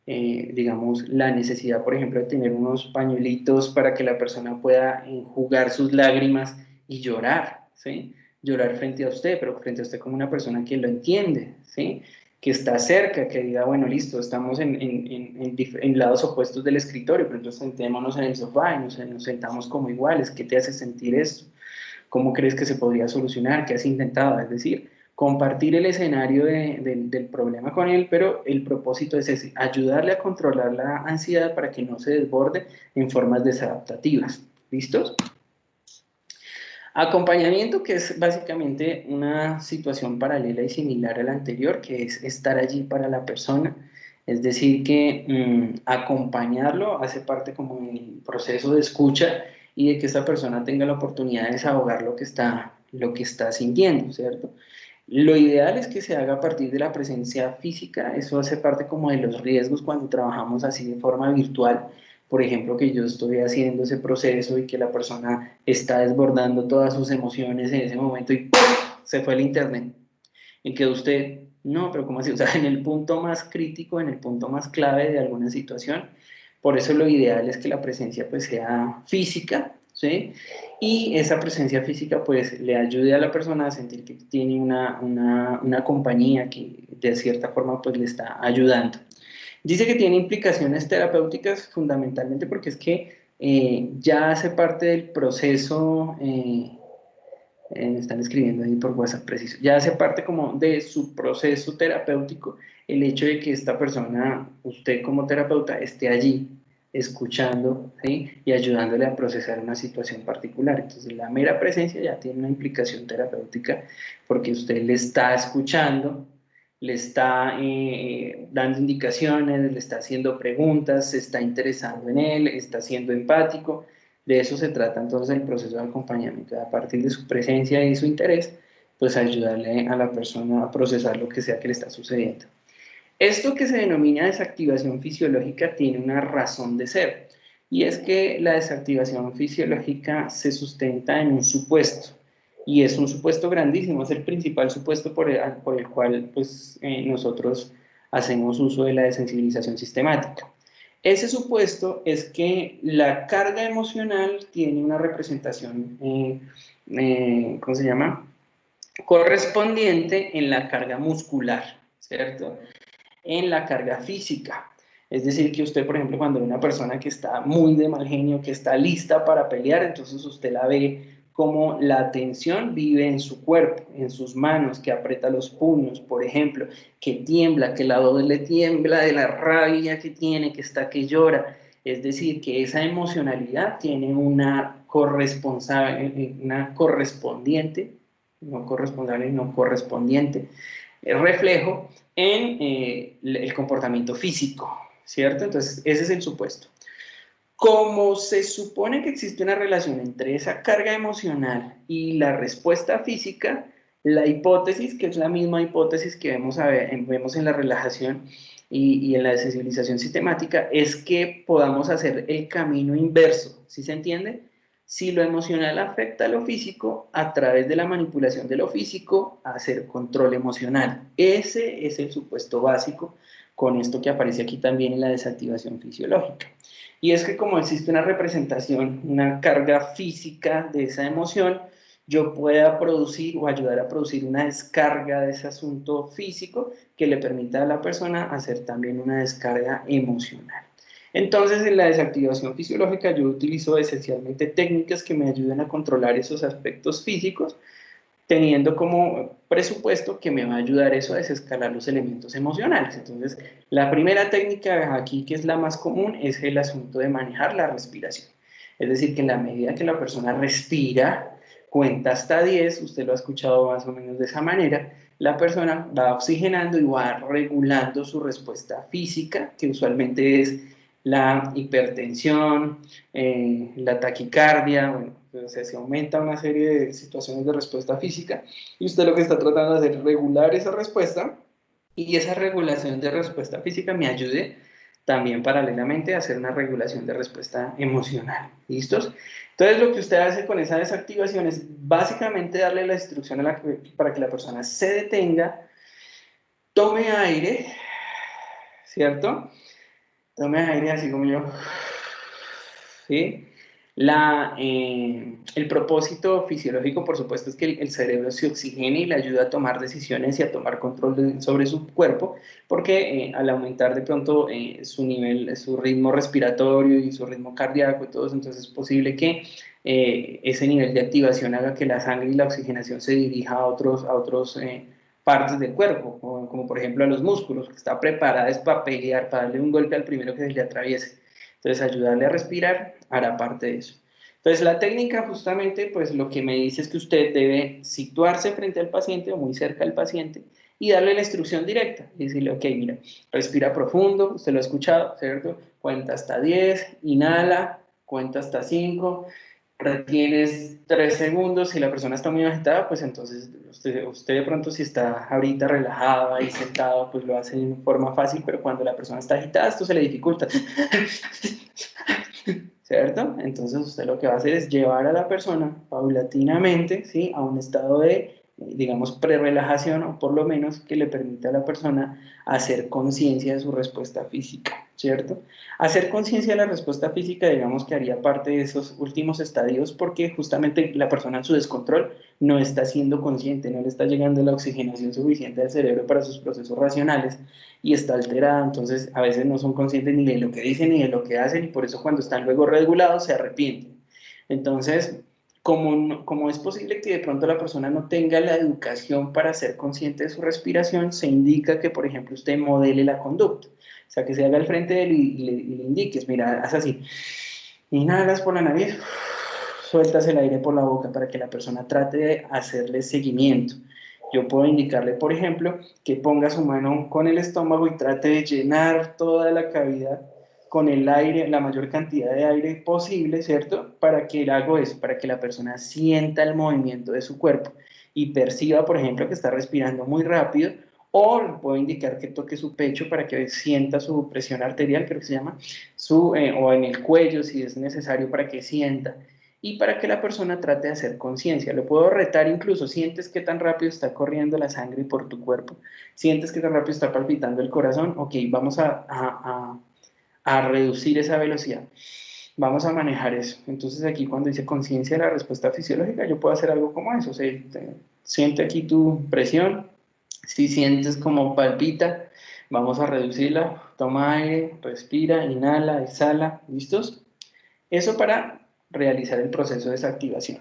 digamos, la necesidad, por ejemplo, de tener unos pañuelitos para que la persona pueda enjugar sus lágrimas y llorar, ¿sí? Llorar frente a usted, pero frente a usted como una persona que lo entiende, ¿sí? Que está cerca, que diga, bueno, listo, estamos en lados opuestos del escritorio, pero entonces sentémonos en el sofá y nos sentamos como iguales. ¿Qué te hace sentir esto? ¿Cómo crees que se podría solucionar? ¿Qué has intentado? Es decir, compartir el escenario del problema con él, pero el propósito es ese, ayudarle a controlar la ansiedad para que no se desborde en formas desadaptativas. ¿Listos? Acompañamiento, que es básicamente una situación paralela y similar a la anterior, que es estar allí para la persona, es decir, que acompañarlo hace parte como del proceso de escucha y de que esta persona tenga la oportunidad de desahogar lo que está sintiendo, ¿cierto? Lo ideal es que se haga a partir de la presencia física, eso hace parte como de los riesgos cuando trabajamos así de forma virtual. Por ejemplo, que yo estoy haciendo ese proceso y que la persona está desbordando todas sus emociones en ese momento y ¡pum! Se fue el internet. Y quedó usted, no, pero ¿cómo así? O sea, en el punto más crítico, en el punto más clave de alguna situación. Por eso lo ideal es que la presencia pues sea física, ¿sí? Y esa presencia física pues le ayude a la persona a sentir que tiene una compañía que de cierta forma pues le está ayudando. Dice que tiene implicaciones terapéuticas fundamentalmente porque es que ya hace parte del proceso, me están escribiendo ahí por WhatsApp preciso, ya hace parte como de su proceso terapéutico el hecho de que esta persona, usted como terapeuta, esté allí escuchando, ¿sí? Y ayudándole a procesar una situación particular. Entonces la mera presencia ya tiene una implicación terapéutica porque usted le está escuchando, le está dando indicaciones, le está haciendo preguntas, se está interesando en él, está siendo empático. De eso se trata entonces el proceso de acompañamiento, a partir de su presencia y su interés, pues ayudarle a la persona a procesar lo que sea que le está sucediendo. Esto que se denomina desactivación fisiológica tiene una razón de ser, y es que la desactivación fisiológica se sustenta en un supuesto, y es un supuesto grandísimo, es el principal supuesto por el cual pues, nosotros hacemos uso de la desensibilización sistemática. Ese supuesto es que la carga emocional tiene una representación, ¿cómo se llama? Correspondiente en la carga muscular, ¿cierto? En la carga física. Es decir, que usted, por ejemplo, cuando ve una persona que está muy de mal genio, que está lista para pelear, entonces usted la ve cómo la tensión vive en su cuerpo, en sus manos, que aprieta los puños, por ejemplo, que tiembla, que la voz le tiembla de la rabia que tiene, que está que llora. Es decir, que esa emocionalidad tiene una correspondiente, no corresponsable, no correspondiente, reflejo en el comportamiento físico, ¿cierto? Entonces, ese es el supuesto. Como se supone que existe una relación entre esa carga emocional y la respuesta física, la hipótesis, que es la misma hipótesis que vemos en la relajación y en la desensibilización sistemática, es que podamos hacer el camino inverso, ¿sí se entiende? Si lo emocional afecta a lo físico, a través de la manipulación de lo físico, hacer control emocional. Ese es el supuesto básico con esto que aparece aquí también en la desactivación fisiológica. Y es que como existe una representación, una carga física de esa emoción, yo pueda producir o ayudar a producir una descarga de ese asunto físico que le permita a la persona hacer también una descarga emocional. Entonces, en la desactivación fisiológica yo utilizo esencialmente técnicas que me ayuden a controlar esos aspectos físicos, teniendo como presupuesto que me va a ayudar eso a desescalar los elementos emocionales. Entonces, la primera técnica aquí, que es la más común, es el asunto de manejar la respiración. Es decir, que en la medida que la persona respira, cuenta hasta 10, usted lo ha escuchado más o menos de esa manera, la persona va oxigenando y va regulando su respuesta física, que usualmente es la hipertensión, la taquicardia, bueno, o sea, se aumenta una serie de situaciones de respuesta física y usted lo que está tratando de hacer es regular esa respuesta y esa regulación de respuesta física me ayude también paralelamente a hacer una regulación de respuesta emocional. ¿Listos? Entonces lo que usted hace con esa desactivación es básicamente darle la instrucción para que la persona se detenga, tome aire, ¿cierto? Tome aire así como yo. ¿Sí? El propósito fisiológico, por supuesto, es que el cerebro se oxigene y le ayuda a tomar decisiones y a tomar control sobre su cuerpo, porque al aumentar de pronto su nivel, su ritmo respiratorio y su ritmo cardíaco y todo eso, entonces es posible que ese nivel de activación haga que la sangre y la oxigenación se dirija a otros partes del cuerpo, como por ejemplo a los músculos, que está preparada para pelear, para darle un golpe al primero que se le atraviese. Entonces, ayudarle a respirar hará parte de eso. Entonces, la técnica justamente, pues lo que me dice es que usted debe situarse frente al paciente o muy cerca al paciente y darle la instrucción directa y decirle, ok, mira, respira profundo, usted lo ha escuchado, ¿cierto? Cuenta hasta 10, inhala, cuenta hasta 5, retienes 3 segundos, si la persona está muy agitada, pues entonces usted de pronto si está ahorita relajada y sentado, pues lo hace de forma fácil, pero cuando la persona está agitada, esto se le dificulta. ¿Cierto? Entonces usted lo que va a hacer es llevar a la persona paulatinamente, ¿sí? A un estado de, digamos, prerelajación o por lo menos que le permita a la persona hacer conciencia de su respuesta física, ¿cierto? Hacer conciencia de la respuesta física, digamos que haría parte de esos últimos estadios porque justamente la persona en su descontrol no está siendo consciente, no le está llegando la oxigenación suficiente al cerebro para sus procesos racionales y está alterada, entonces a veces no son conscientes ni de lo que dicen ni de lo que hacen y por eso cuando están luego regulados se arrepienten. Entonces, como es posible que de pronto la persona no tenga la educación para ser consciente de su respiración, se indica que, por ejemplo, usted modele la conducta. O sea, que se haga al frente de él y le indiques, mira, haz así, inhalas por la nariz, sueltas el aire por la boca para que la persona trate de hacerle seguimiento. Yo puedo indicarle, por ejemplo, que ponga su mano con el estómago y trate de llenar toda la cavidad con el aire, la mayor cantidad de aire posible, ¿cierto? Para que haga eso, para que la persona sienta el movimiento de su cuerpo y perciba, por ejemplo, que está respirando muy rápido, o puedo indicar que toque su pecho para que sienta su presión arterial, creo que se llama, o en el cuello si es necesario para que sienta y para que la persona trate de hacer conciencia. Lo puedo retar incluso, sientes que tan rápido está corriendo la sangre por tu cuerpo, sientes que tan rápido está palpitando el corazón, ok, vamos a reducir esa velocidad, vamos a manejar eso. Entonces aquí cuando dice conciencia de la respuesta fisiológica, yo puedo hacer algo como eso, o sea, siente aquí tu presión, si sientes como palpita, vamos a reducirla, toma aire, respira, inhala, exhala, ¿listos? Eso para realizar el proceso de desactivación.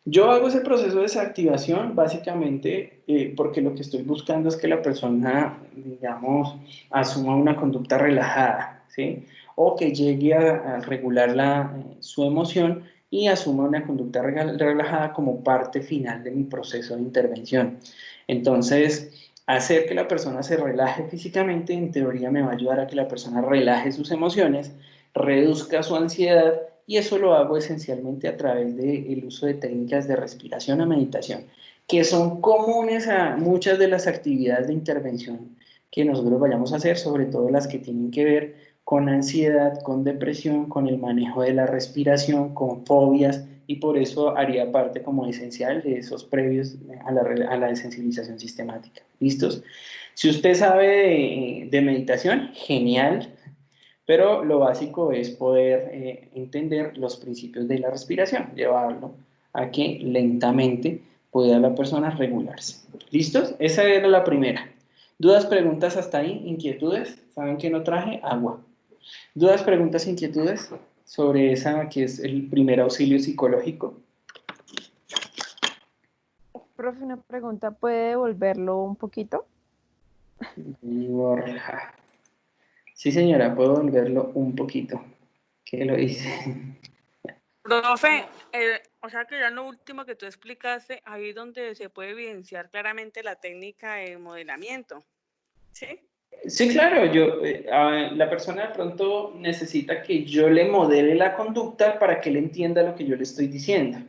Yo hago ese proceso de desactivación básicamente porque lo que estoy buscando es que la persona, digamos, asuma una conducta relajada, ¿sí? O que llegue a regular su emoción y asuma una conducta relajada como parte final de mi proceso de intervención. Entonces, hacer que la persona se relaje físicamente, en teoría me va a ayudar a que la persona relaje sus emociones, reduzca su ansiedad y eso lo hago esencialmente a través del uso de técnicas de respiración o meditación, que son comunes a muchas de las actividades de intervención que nosotros vayamos a hacer, sobre todo las que tienen que ver con ansiedad, con depresión, con el manejo de la respiración, con fobias, y por eso haría parte como esencial de esos previos a la desensibilización sistemática. ¿Listos? Si usted sabe de meditación, genial, pero lo básico es poder entender los principios de la respiración, llevarlo a que lentamente pueda la persona regularse. ¿Listos? Esa era la primera. ¿Dudas, preguntas hasta ahí? ¿Inquietudes? ¿Saben que no traje? Agua. ¿Dudas, preguntas, inquietudes sobre esa que es el primer auxilio psicológico? Profe, una pregunta, ¿puede devolverlo un poquito? Borja. Sí, señora, puedo volverlo un poquito. ¿Qué lo hice? Profe, o sea que ya lo último que tú explicaste, ahí donde se puede evidenciar claramente la técnica de modelamiento, ¿sí? Sí, claro, la persona de pronto necesita que yo le modele la conducta para que él entienda lo que yo le estoy diciendo.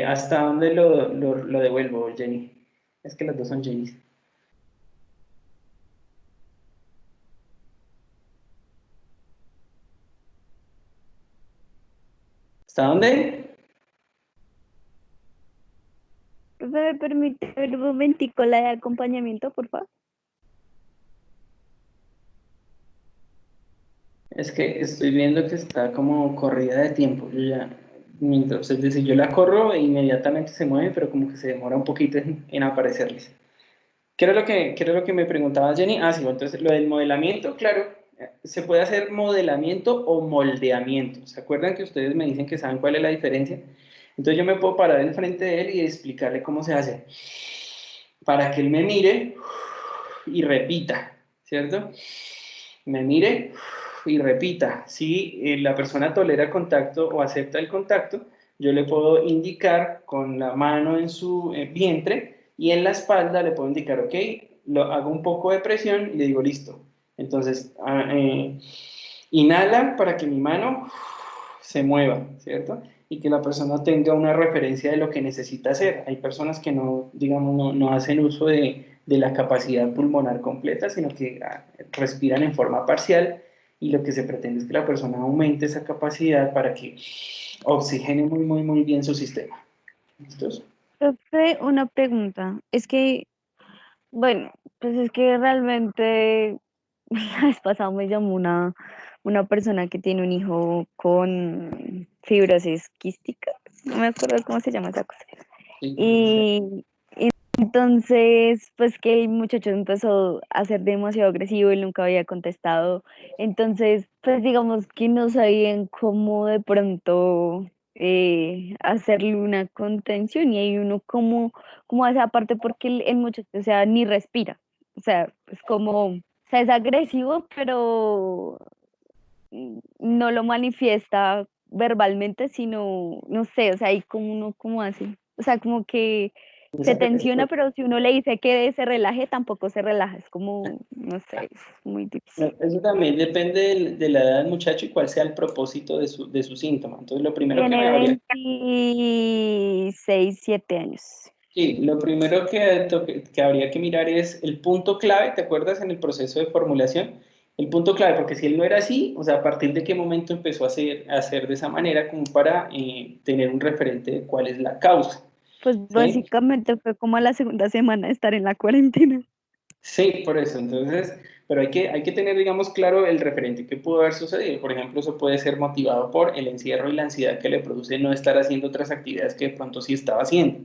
¿Hasta dónde lo devuelvo, Jenny? Es que las dos son Jennys. ¿Hasta dónde? Profe, ¿me permite ver un momentico la de acompañamiento, por favor? Es que estoy viendo que está como corrida de tiempo. Yo ya, mientras, es decir, yo la corro e inmediatamente se mueve, pero como que se demora un poquito en aparecerles. Qué era lo que me preguntaba Jenny? Ah, sí, entonces lo del modelamiento, claro, se puede hacer modelamiento o moldeamiento. ¿Se acuerdan que ustedes me dicen que saben cuál es la diferencia? Entonces yo me puedo parar enfrente de él y explicarle cómo se hace. Para que él me mire y repita, ¿cierto? Me mire y repita. Si la persona tolera contacto o acepta el contacto, yo le puedo indicar con la mano en su vientre y en la espalda le puedo indicar, ok, hago un poco de presión y le digo, listo. Entonces, inhala para que mi mano se mueva, ¿cierto? Y que la persona tenga una referencia de lo que necesita hacer. Hay personas que no, digamos, no hacen uso de la capacidad pulmonar completa, sino que respiran en forma parcial y lo que se pretende es que la persona aumente esa capacidad para que oxigene muy bien su sistema. ¿Listos? Profe, una pregunta. Es que, bueno, pues es que realmente la vez pasada me llamó una persona que tiene un hijo con fibrosis quística. No me acuerdo cómo se llama esa cosa. Sí. Y entonces, pues que el muchacho empezó a ser demasiado agresivo, él nunca había contestado. Entonces, pues digamos que no sabían cómo de pronto hacerle una contención y hay uno como hace aparte porque el muchacho, o sea, ni respira. O sea, es como, o sea, es agresivo, pero no lo manifiesta verbalmente, sino, no sé, o sea, hay como uno, como así. O sea, como que se tensiona, pero si uno le dice que se relaje, tampoco se relaja. Es como, no sé, es muy difícil. Eso también depende de la edad del muchacho y cuál sea el propósito de su síntoma. Entonces, lo primero que me Tiene habría 26, 7 años. Sí, lo primero que habría que mirar es el punto clave, ¿te acuerdas en el proceso de formulación? El punto clave, porque si él no era así, o sea, a partir de qué momento empezó a hacer de esa manera como para tener un referente de cuál es la causa, Pues ¿sí? básicamente fue como a la segunda semana de estar en la cuarentena. Sí, por eso, entonces, pero hay que tener, digamos, claro el referente que pudo haber sucedido. Por ejemplo, eso puede ser motivado por el encierro y la ansiedad que le produce no estar haciendo otras actividades que de pronto sí estaba haciendo.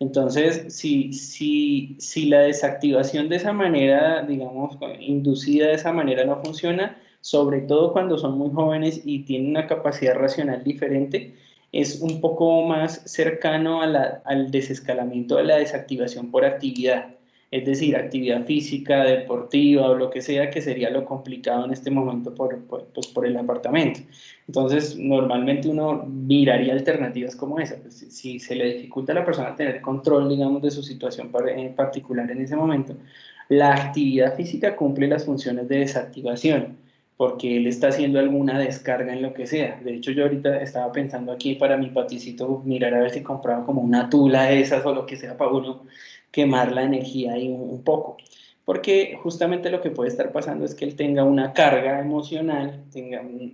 Entonces, si la desactivación de esa manera, digamos, inducida de esa manera no funciona, sobre todo cuando son muy jóvenes y tienen una capacidad racional diferente, es un poco más cercano al desescalamiento de la desactivación por actividad. Es decir, actividad física, deportiva o lo que sea, que sería lo complicado en este momento pues por el apartamento. Entonces, normalmente uno miraría alternativas como esa. Pues, si se le dificulta a la persona tener control, digamos, de su situación en particular en ese momento, la actividad física cumple las funciones de desactivación, porque él está haciendo alguna descarga en lo que sea. De hecho, yo ahorita estaba pensando aquí para mi paticito, mirar a ver si compraba como una tula de esas o lo que sea para uno quemar la energía ahí un poco. Porque justamente lo que puede estar pasando es que él tenga una carga emocional,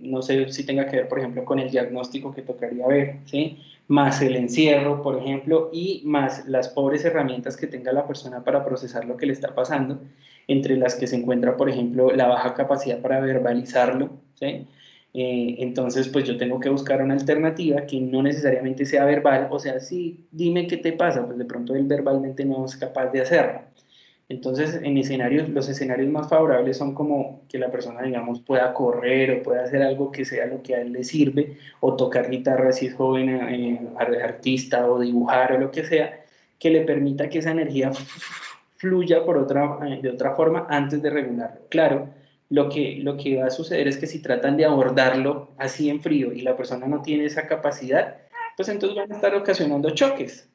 no sé si tenga que ver, por ejemplo, con el diagnóstico que tocaría ver, ¿sí? Más el encierro, por ejemplo, y más las pobres herramientas que tenga la persona para procesar lo que le está pasando, entre las que se encuentra, por ejemplo, la baja capacidad para verbalizarlo, ¿sí? Entonces, pues yo tengo que buscar una alternativa que no necesariamente sea verbal, o sea, sí, dime qué te pasa, pues de pronto él verbalmente no es capaz de hacerlo. Entonces, los escenarios más favorables son como que la persona, digamos, pueda correr o pueda hacer algo que sea lo que a él le sirve, o tocar guitarra si es joven, artista, o dibujar o lo que sea, que le permita que esa energía fluya de otra forma antes de regularlo. Claro, lo que va a suceder es que si tratan de abordarlo así en frío y la persona no tiene esa capacidad, pues entonces van a estar ocasionando choques,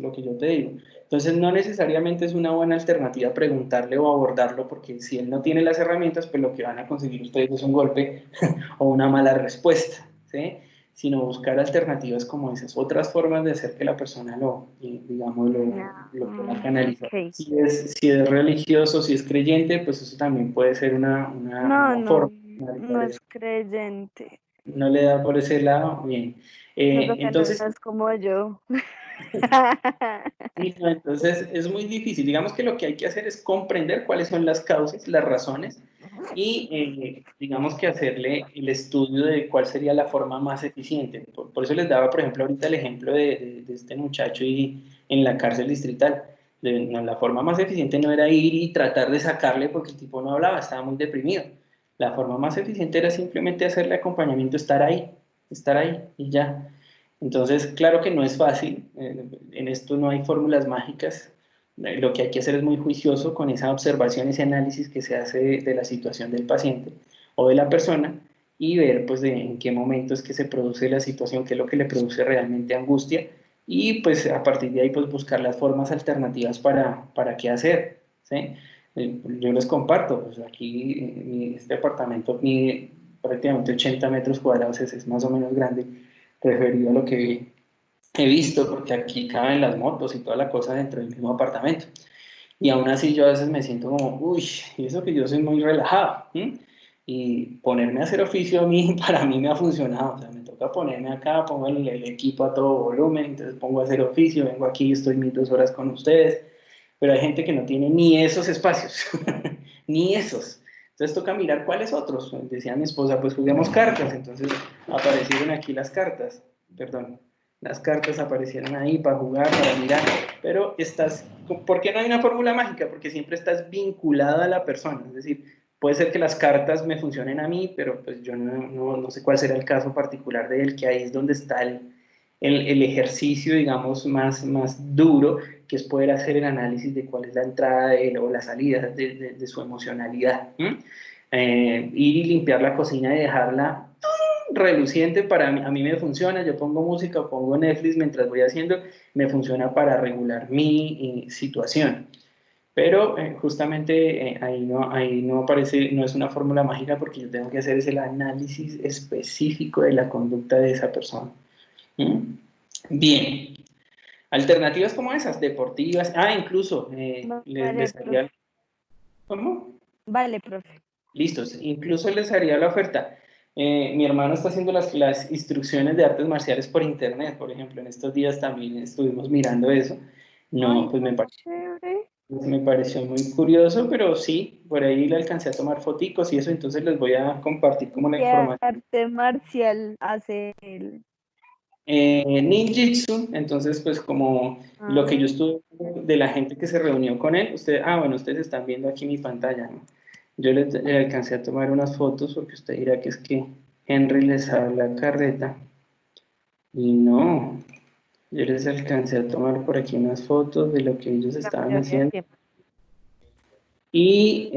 lo que yo te digo. Entonces no necesariamente es una buena alternativa preguntarle o abordarlo, porque si él no tiene las herramientas, pues lo que van a conseguir ustedes es un golpe o una mala respuesta, ¿sí? Sino buscar alternativas como esas, otras formas de hacer que la persona digamos, lo pueda canalizar. Ok. Si es religioso, si es creyente, pues eso también puede ser una forma. No es creyente. No le da por ese lado, bien. Yo creo que no Entonces, es como yo. sí, no, entonces es muy difícil. Digamos que lo que hay que hacer es comprender cuáles son las causas, las razones, y digamos que hacerle el estudio de cuál sería la forma más eficiente. Por eso les daba, por ejemplo, ahorita el ejemplo de este muchacho en la cárcel distrital. No, la forma más eficiente no era ir y tratar de sacarle porque el tipo no hablaba, estaba muy deprimido. La forma más eficiente era simplemente hacerle acompañamiento, estar ahí y ya. Entonces, claro que no es fácil, en esto no hay fórmulas mágicas, lo que hay que hacer es muy juicioso con esa observación, ese análisis que se hace de la situación del paciente o de la persona y ver pues en qué momento es que se produce la situación, qué es lo que le produce realmente angustia y pues a partir de ahí pues buscar las formas alternativas para qué hacer, ¿sí? Yo les comparto, pues aquí este apartamento mide prácticamente 80 metros cuadrados, es más o menos grande, referido a lo que he visto, porque aquí caben las motos y toda la cosa dentro del mismo apartamento. Y aún así yo a veces me siento como, uy, y eso que yo soy muy relajado. Y ponerme a hacer oficio a mí, para mí me ha funcionado. O sea, me toca ponerme acá, pongo el equipo a todo volumen, entonces pongo a hacer oficio, vengo aquí, estoy mis 2 horas con ustedes. Pero hay gente que no tiene ni esos espacios, ni esos. Entonces toca mirar cuáles otros. Decía mi esposa, pues juguemos cartas. Entonces aparecieron aquí las cartas, perdón, las cartas aparecieron ahí para jugar, para mirar, pero ¿por qué no hay una fórmula mágica? Porque siempre estás vinculada a la persona, es decir, puede ser que las cartas me funcionen a mí, pero pues yo no sé cuál será el caso particular de él, que ahí es donde está el ejercicio, digamos, más duro, que es poder hacer el análisis de cuál es la entrada de él o la salida de su emocionalidad. Ir y limpiar la cocina y dejarla reluciente a mí me funciona, yo pongo música o pongo Netflix mientras voy haciendo, me funciona para regular mi situación. Pero justamente ahí no aparece, no es una fórmula mágica porque yo tengo que hacer es el análisis específico de la conducta de esa persona. ¿Mm? Bien, alternativas como esas, deportivas, incluso Vale, les profe. haría, ¿cómo? Vale, profe. Listos, incluso les haría la oferta. Mi hermano está haciendo las instrucciones de artes marciales por internet, por ejemplo, en estos días también estuvimos mirando eso. No, Ay, pues tan chévere. me pareció muy curioso, pero sí, por ahí le alcancé a tomar foticos y eso, entonces les voy a compartir como la ¿Qué información. arte marcial hace él? Ninjitsu, entonces pues como lo que yo Ah, estuve de la gente que se reunió con él, bueno, ustedes están viendo aquí mi pantalla, ¿no? Yo le alcancé a tomar unas fotos porque usted dirá que es que Henry les habla carreta. Y no, yo les alcancé a tomar por aquí unas fotos de lo que ellos estaban haciendo. Y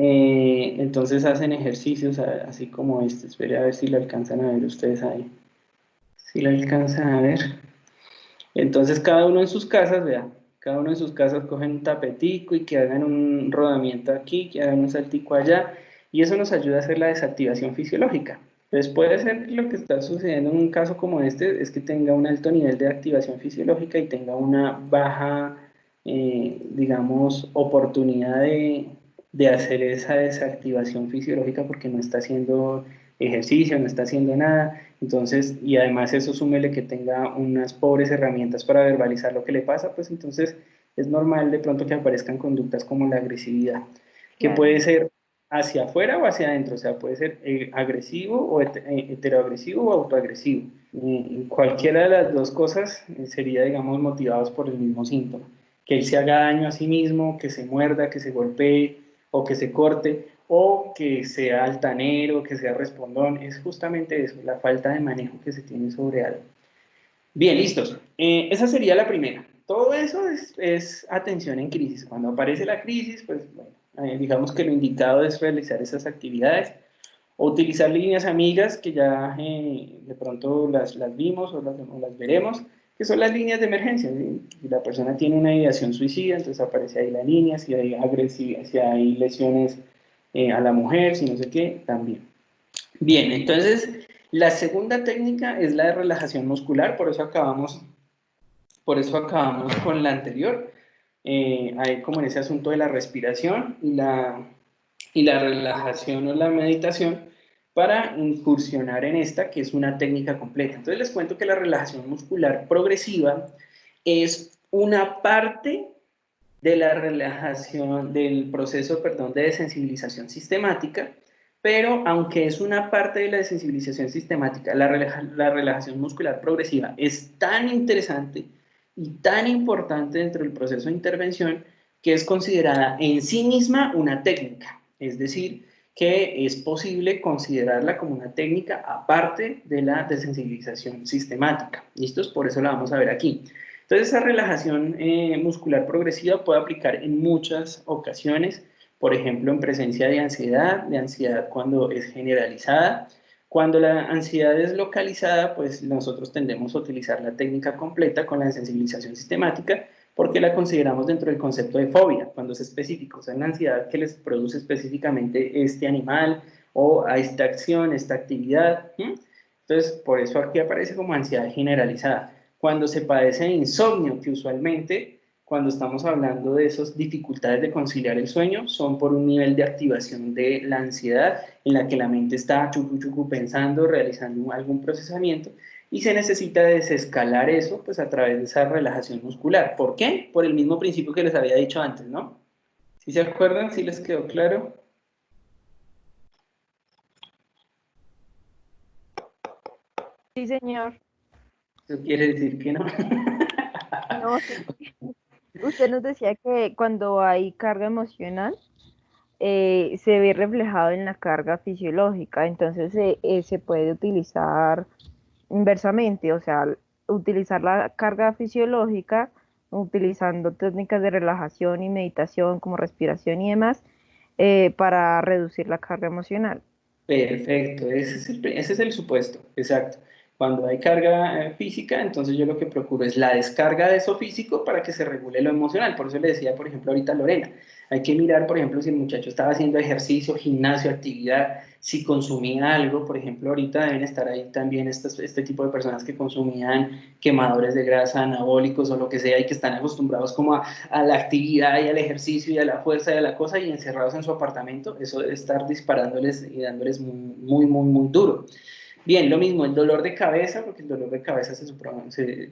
entonces hacen ejercicios así como este. Espere a ver si lo alcanzan a ver ustedes ahí. Si lo alcanzan a ver. Entonces cada uno en sus casas, vea, cada uno en sus casas cogen un tapetico y que hagan un rodamiento aquí, que hagan un saltico allá, y eso nos ayuda a hacer la desactivación fisiológica. Entonces puede ser que lo que está sucediendo en un caso como este es que tenga un alto nivel de activación fisiológica y tenga una baja, digamos, oportunidad de hacer esa desactivación fisiológica porque no está haciendo ejercicio, no está haciendo nada. Entonces, y además eso súmele que tenga unas pobres herramientas para verbalizar lo que le pasa, pues entonces es normal de pronto que aparezcan conductas como la agresividad, que Claro. puede ser hacia afuera o hacia adentro, o sea, puede ser agresivo o heteroagresivo o autoagresivo. Cualquiera de las dos cosas sería, digamos, motivados por el mismo síntoma. Que él se haga daño a sí mismo, que se muerda, que se golpee o que se corte, o que sea altanero, que sea respondón, es justamente eso, la falta de manejo que se tiene sobre algo. Bien, listos. Esa sería la primera. Todo eso es atención en crisis. Cuando aparece la crisis, pues bueno, digamos que lo indicado es realizar esas actividades o utilizar líneas amigas que ya de pronto las vimos o las veremos, que son las líneas de emergencia. ¿Sí? Si la persona tiene una ideación suicida, entonces aparece ahí la línea, si hay agresividad, si hay lesiones a la mujer, si no sé qué, también. Bien, entonces la segunda técnica es la de relajación muscular, por eso acabamos con la anterior, ahí como en ese asunto de la respiración y la relajación o la meditación para incursionar en esta, que es una técnica completa. Entonces les cuento que la relajación muscular progresiva es una parte de la relajación, del proceso, perdón, de desensibilización sistemática, pero aunque es una parte de la desensibilización sistemática, la relajación muscular progresiva es tan interesante y tan importante dentro del proceso de intervención que es considerada en sí misma una técnica, es decir, que es posible considerarla como una técnica aparte de la desensibilización sistemática. ¿Listos? Por eso la vamos a ver aquí. Entonces, esa relajación muscular progresiva puede aplicar en muchas ocasiones, por ejemplo, en presencia de ansiedad cuando es generalizada. Cuando la ansiedad es localizada, pues nosotros tendemos a utilizar la técnica completa con la desensibilización sistemática, porque la consideramos dentro del concepto de fobia, cuando es específico, o sea, la ansiedad que les produce específicamente este animal o a esta acción, esta actividad. Entonces, por eso aquí aparece como ansiedad generalizada. Cuando se padece de insomnio, que usualmente cuando estamos hablando de esas dificultades de conciliar el sueño, son por un nivel de activación de la ansiedad en la que la mente está chucu pensando, realizando algún procesamiento y se necesita desescalar eso pues a través de esa relajación muscular. ¿Por qué? Por el mismo principio que les había dicho antes, ¿no? ¿Sí se acuerdan? ¿Sí les quedó claro? Sí, señor. Eso quiere decir que no. No, sí. Usted nos decía que cuando hay carga emocional, se ve reflejado en la carga fisiológica, entonces se puede utilizar inversamente, o sea, utilizar la carga fisiológica utilizando técnicas de relajación y meditación como respiración y demás para reducir la carga emocional. Perfecto, ese es el supuesto, exacto. Cuando hay carga física, entonces yo lo que procuro es la descarga de eso físico para que se regule lo emocional. Por eso le decía, por ejemplo, ahorita a Lorena, hay que mirar, por ejemplo, si el muchacho estaba haciendo ejercicio, gimnasio, actividad, si consumía algo, por ejemplo, ahorita deben estar ahí también este tipo de personas que consumían quemadores de grasa, anabólicos o lo que sea y que están acostumbrados como a la actividad y al ejercicio y a la fuerza y a la cosa y encerrados en su apartamento, eso debe estar disparándoles y dándoles muy duro. Bien, lo mismo, el dolor de cabeza, porque el dolor de cabeza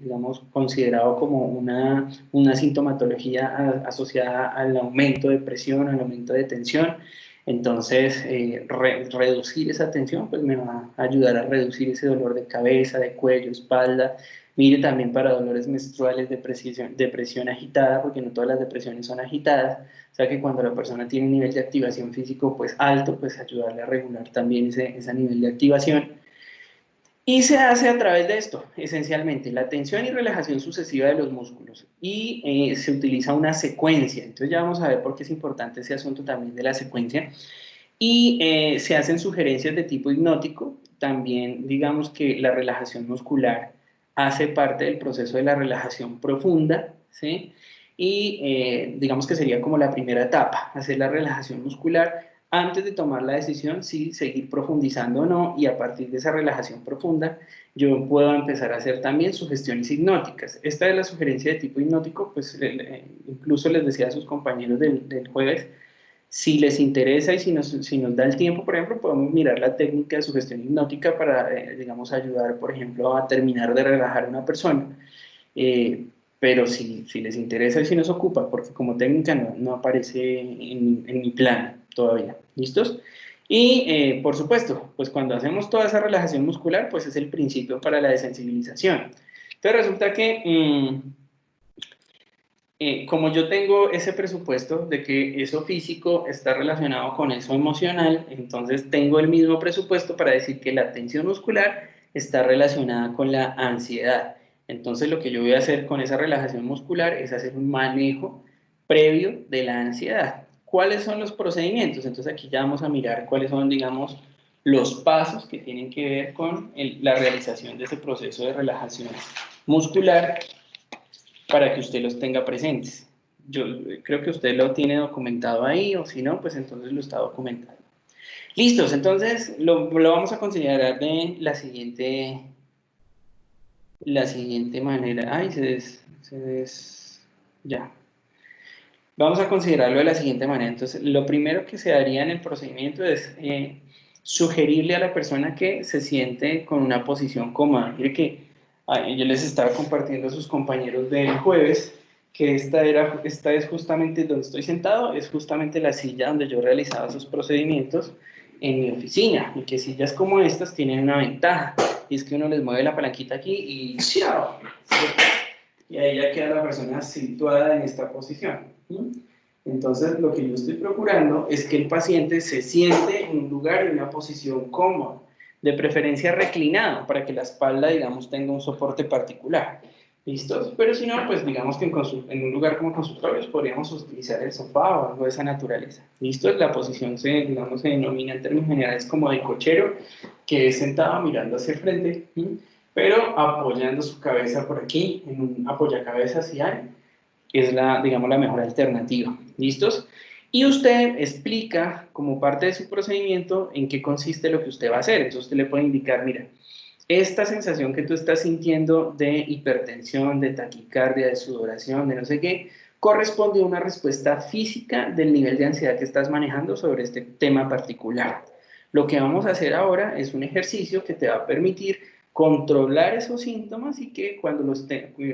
digamos, considerado como una sintomatología asociada al aumento de presión, al aumento de tensión. Entonces, reducir esa tensión pues me va a ayudar a reducir ese dolor de cabeza, de cuello, espalda. Mire también para dolores menstruales, depresión agitada, porque no todas las depresiones son agitadas. O sea que cuando la persona tiene un nivel de activación físico pues alto, pues ayudarle a regular también ese nivel de activación. Y se hace a través de esto, esencialmente, la tensión y relajación sucesiva de los músculos. Y se utiliza una secuencia. Entonces ya vamos a ver por qué es importante ese asunto también de la secuencia. Y se hacen sugerencias de tipo hipnótico. También digamos que la relajación muscular hace parte del proceso de la relajación profunda, ¿sí? Y digamos que sería como la primera etapa, hacer la relajación muscular antes de tomar la decisión si seguir profundizando o no, y a partir de esa relajación profunda yo puedo empezar a hacer también sugestiones hipnóticas. Esta es la sugerencia de tipo hipnótico, pues incluso les decía a sus compañeros del jueves, si les interesa y si nos da el tiempo, por ejemplo, podemos mirar la técnica de sugestión hipnótica para, digamos, ayudar, por ejemplo, a terminar de relajar a una persona. Pero si les interesa y si nos ocupa, porque como técnica no aparece en mi plan todavía. ¿Listos? Y por supuesto, pues cuando hacemos toda esa relajación muscular, pues es el principio para la desensibilización. Entonces resulta que como yo tengo ese presupuesto de que eso físico está relacionado con eso emocional, entonces tengo el mismo presupuesto para decir que la tensión muscular está relacionada con la ansiedad. Entonces lo que yo voy a hacer con esa relajación muscular es hacer un manejo previo de la ansiedad. ¿Cuáles son los procedimientos? Entonces aquí ya vamos a mirar cuáles son, digamos, los pasos que tienen que ver con la realización de ese proceso de relajación muscular para que usted los tenga presentes. Yo creo que usted lo tiene documentado ahí, o si no, pues entonces lo está documentando. Listos, entonces lo vamos a considerar de la siguiente manera. Ay, ya. Vamos a considerarlo de la siguiente manera. Entonces, lo primero que se haría en el procedimiento es sugerirle a la persona que se siente con una posición cómoda. Mire que yo les estaba compartiendo a sus compañeros del jueves que esta es justamente donde estoy sentado, es justamente la silla donde yo realizaba esos procedimientos en mi oficina, y que sillas como estas tienen una ventaja, y es que uno les mueve la palanquita aquí y ¡chao! Y ahí ya queda la persona situada en esta posición. Entonces, lo que yo estoy procurando es que el paciente se siente en un lugar, en una posición cómoda, de preferencia reclinado, para que la espalda, digamos, tenga un soporte particular. ¿Listos? Pero si no, pues digamos que en un lugar como consultorios podríamos utilizar el sofá o algo de esa naturaleza. ¿Listos? La posición se denomina en términos generales como de cochero, que es sentado mirando hacia el frente, pero apoyando su cabeza por aquí, en un apoyacabezas si hay, es digamos, la mejor alternativa. ¿Listos? Y usted explica, como parte de su procedimiento, en qué consiste lo que usted va a hacer. Entonces usted le puede indicar, mira, esta sensación que tú estás sintiendo de hipertensión, de taquicardia, de sudoración, de no sé qué, corresponde a una respuesta física del nivel de ansiedad que estás manejando sobre este tema particular. Lo que vamos a hacer ahora es un ejercicio que te va a permitir controlar esos síntomas y que cuando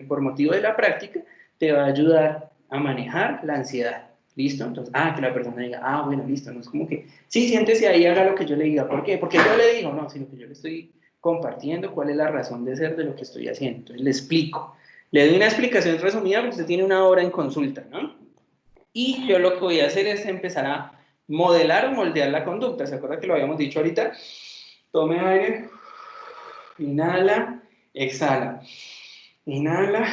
por motivo de la práctica te va a ayudar a manejar la ansiedad. ¿Listo? Entonces, que la persona diga, bueno, listo, no es como que, sí, siéntese ahí, haga lo que yo le diga. ¿Por qué? Porque yo le digo, no, sino que yo le estoy compartiendo cuál es la razón de ser de lo que estoy haciendo. Entonces, le explico. Le doy una explicación resumida porque usted tiene una hora en consulta, ¿no? Y yo lo que voy a hacer es empezar a modelar o moldear la conducta. ¿Se acuerda que lo habíamos dicho ahorita? Tome aire, inhala, exhala. Inhala,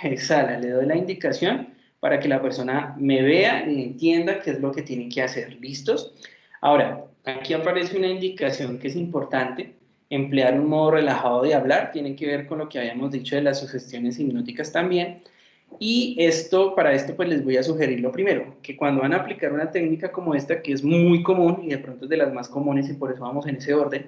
exhala. Le doy la indicación para que la persona me vea y entienda qué es lo que tiene que hacer. ¿Listos? Ahora, aquí aparece una indicación que es importante. Emplear un modo relajado de hablar. Tiene que ver con lo que habíamos dicho de las sugestiones hipnóticas también. Y para esto pues les voy a sugerir lo primero, que cuando van a aplicar una técnica como esta, que es muy común y de pronto es de las más comunes y por eso vamos en ese orden,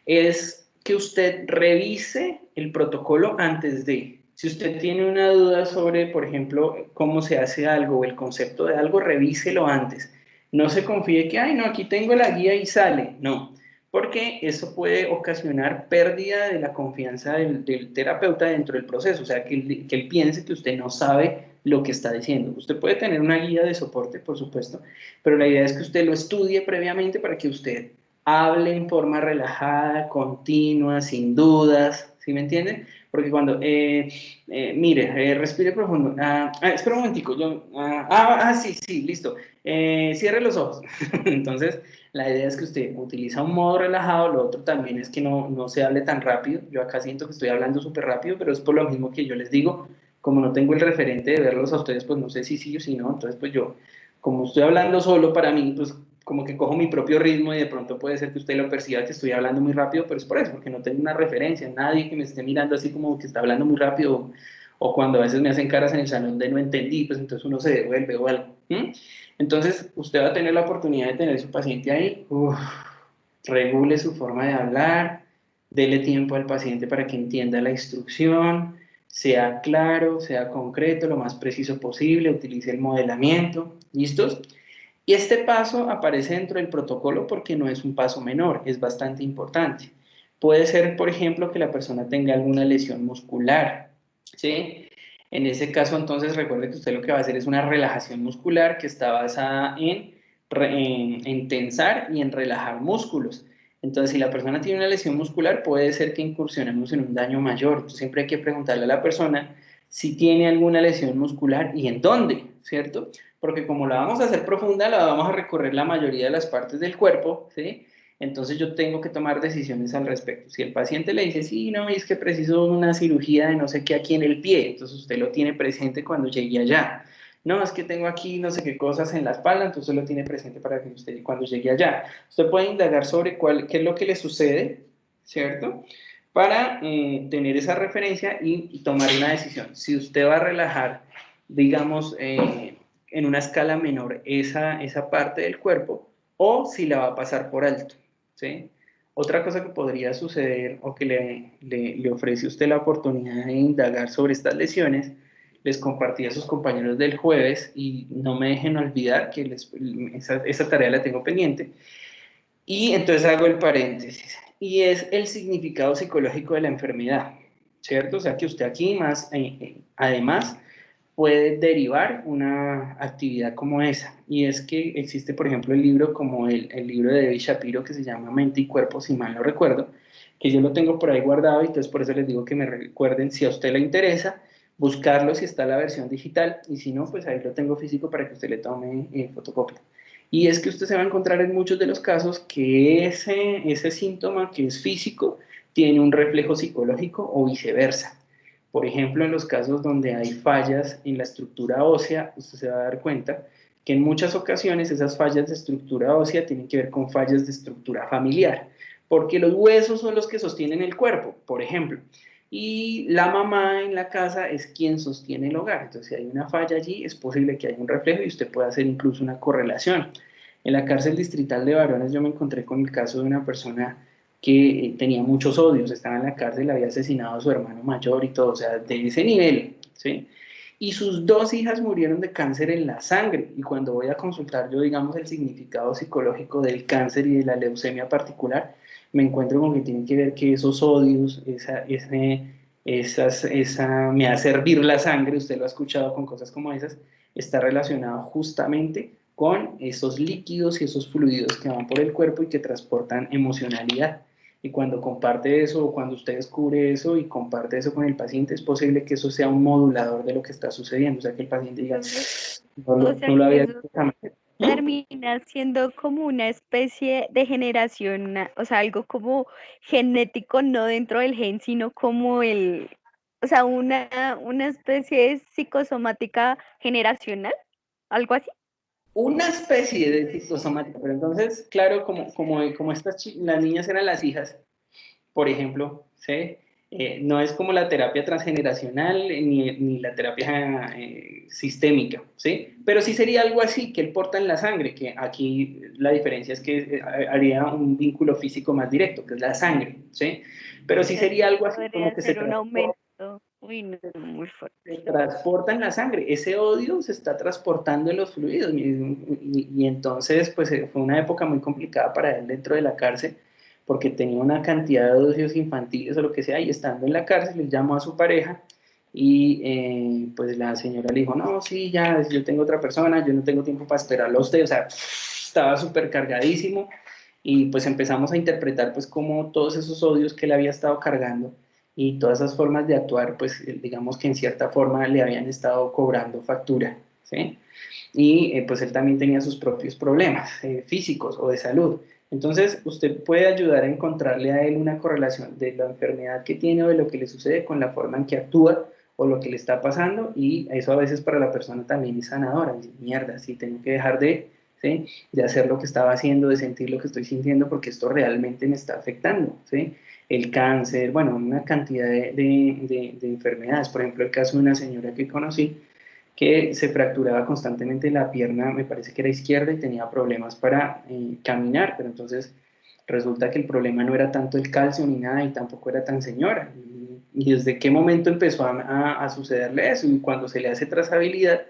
es que usted revise el protocolo antes de. Si usted tiene una duda sobre, por ejemplo, cómo se hace algo o el concepto de algo, revíselo antes. No se confíe que, no, aquí tengo la guía y sale. No, porque eso puede ocasionar pérdida de la confianza del terapeuta dentro del proceso, o sea, que él piense que usted no sabe lo que está diciendo. Usted puede tener una guía de soporte, por supuesto, pero la idea es que usted lo estudie previamente para que usted hable en forma relajada, continua, sin dudas, ¿sí me entienden? Porque cuando, mire, respire profundo. Espera un momentico, sí, listo. Cierre los ojos. Entonces, la idea es que usted utiliza un modo relajado, lo otro también es que no se hable tan rápido. Yo acá siento que estoy hablando súper rápido, pero es por lo mismo que yo les digo, como no tengo el referente de verlos a ustedes, pues no sé si sí o si no, entonces pues yo, como estoy hablando solo para mí, pues como que cojo mi propio ritmo y de pronto puede ser que usted lo perciba que estoy hablando muy rápido, pero es por eso, porque no tengo una referencia, nadie que me esté mirando así como que está hablando muy rápido, o cuando a veces me hacen caras en el salón de no entendí, pues entonces uno se devuelve o algo. Entonces, usted va a tener la oportunidad de tener a su paciente ahí, regule su forma de hablar, dele tiempo al paciente para que entienda la instrucción, sea claro, sea concreto, lo más preciso posible, utilice el modelamiento, ¿listos? Y este paso aparece dentro del protocolo porque no es un paso menor, es bastante importante. Puede ser, por ejemplo, que la persona tenga alguna lesión muscular, ¿sí? En ese caso, entonces, recuerde que usted lo que va a hacer es una relajación muscular que está basada en tensar y en relajar músculos. Entonces, si la persona tiene una lesión muscular, puede ser que incursionemos en un daño mayor. Entonces, siempre hay que preguntarle a la persona si tiene alguna lesión muscular y en dónde, ¿cierto? Porque como la vamos a hacer profunda, la vamos a recorrer la mayoría de las partes del cuerpo, ¿sí? Entonces yo tengo que tomar decisiones al respecto. Si el paciente le dice, sí, no, es que preciso una cirugía de no sé qué aquí en el pie, entonces usted lo tiene presente cuando llegue allá. No, es que tengo aquí no sé qué cosas en la espalda, entonces lo tiene presente para que usted cuando llegue allá. Usted puede indagar sobre qué es lo que le sucede, ¿cierto? Para tener esa referencia y tomar una decisión. Si usted va a relajar, digamos, en una escala menor esa parte del cuerpo o si la va a pasar por alto, ¿sí? Otra cosa que podría suceder o que le ofrece usted la oportunidad de indagar sobre estas lesiones, les compartí a sus compañeros del jueves y no me dejen olvidar que esa tarea la tengo pendiente. Y entonces hago el paréntesis. Y es el significado psicológico de la enfermedad, ¿cierto? O sea que usted aquí más, además, puede derivar una actividad como esa. Y es que existe, por ejemplo, el libro como el libro de David Shapiro que se llama Mente y Cuerpo, si mal no recuerdo, que yo lo tengo por ahí guardado y entonces por eso les digo que me recuerden si a usted le interesa, buscarlo si está la versión digital y si no, pues ahí lo tengo físico para que usted le tome fotocopia. Y es que usted se va a encontrar en muchos de los casos que ese síntoma que es físico tiene un reflejo psicológico o viceversa. Por ejemplo, en los casos donde hay fallas en la estructura ósea, usted se va a dar cuenta que en muchas ocasiones esas fallas de estructura ósea tienen que ver con fallas de estructura familiar, porque los huesos son los que sostienen el cuerpo, por ejemplo, y la mamá en la casa es quien sostiene el hogar. Entonces, si hay una falla allí, es posible que haya un reflejo y usted pueda hacer incluso una correlación. En la cárcel distrital de varones yo me encontré con el caso de una persona que tenía muchos odios, estaba en la cárcel, había asesinado a su hermano mayor y todo, o sea, de ese nivel, ¿sí? Y sus dos hijas murieron de cáncer en la sangre, y cuando voy a consultar yo, digamos, el significado psicológico del cáncer y de la leucemia particular, me encuentro con que tiene que ver que esos odios, me hace hervir la sangre, usted lo ha escuchado con cosas como esas, está relacionado justamente con esos líquidos y esos fluidos que van por el cuerpo y que transportan emocionalidad. Y cuando comparte eso, o cuando usted descubre eso y comparte eso con el paciente, es posible que eso sea un modulador de lo que está sucediendo. O sea, que el paciente diga, O sea no lo que había eso visto jamás. termina siendo como una especie de generación, o sea, algo como genético, no dentro del gen, sino como o sea, una especie de psicosomática generacional, algo así. Una especie de psicosomática, pero entonces, claro, como las niñas eran las hijas, por ejemplo, ¿sí? No es como la terapia transgeneracional ni la terapia sistémica, ¿sí? Pero sí sería algo así, que él porta en la sangre, que aquí la diferencia es que haría un vínculo físico más directo, que es la sangre, ¿sí? Pero sí sería algo así como Podría que se ser un transporta. aumento. Uy, no, muy fuerte. Se transporta en la sangre, ese odio se está transportando en los fluidos y entonces pues fue una época muy complicada para él dentro de la cárcel porque tenía una cantidad de odios infantiles o lo que sea y estando en la cárcel le llamó a su pareja y pues la señora le dijo, no, sí, ya, yo tengo otra persona, yo no tengo tiempo para esperarlo a usted, o sea, estaba súper cargadísimo y pues empezamos a interpretar pues como todos esos odios que él había estado cargando y todas esas formas de actuar, pues digamos que en cierta forma le habían estado cobrando factura, ¿sí? Y pues él también tenía sus propios problemas físicos o de salud. Entonces, usted puede ayudar a encontrarle a él una correlación de la enfermedad que tiene o de lo que le sucede con la forma en que actúa o lo que le está pasando, y eso a veces para la persona también es sanadora. Dice, mierda, sí, tengo que dejar ¿sí? de hacer lo que estaba haciendo, de sentir lo que estoy sintiendo, porque esto realmente me está afectando, ¿sí? El cáncer, bueno, una cantidad de enfermedades. Por ejemplo, el caso de una señora que conocí, que se fracturaba constantemente la pierna, me parece que era izquierda, y tenía problemas para caminar, pero entonces resulta que el problema no era tanto el calcio ni nada, y tampoco era tan señora. Y desde qué momento empezó a sucederle eso, y cuando se le hace trazabilidad,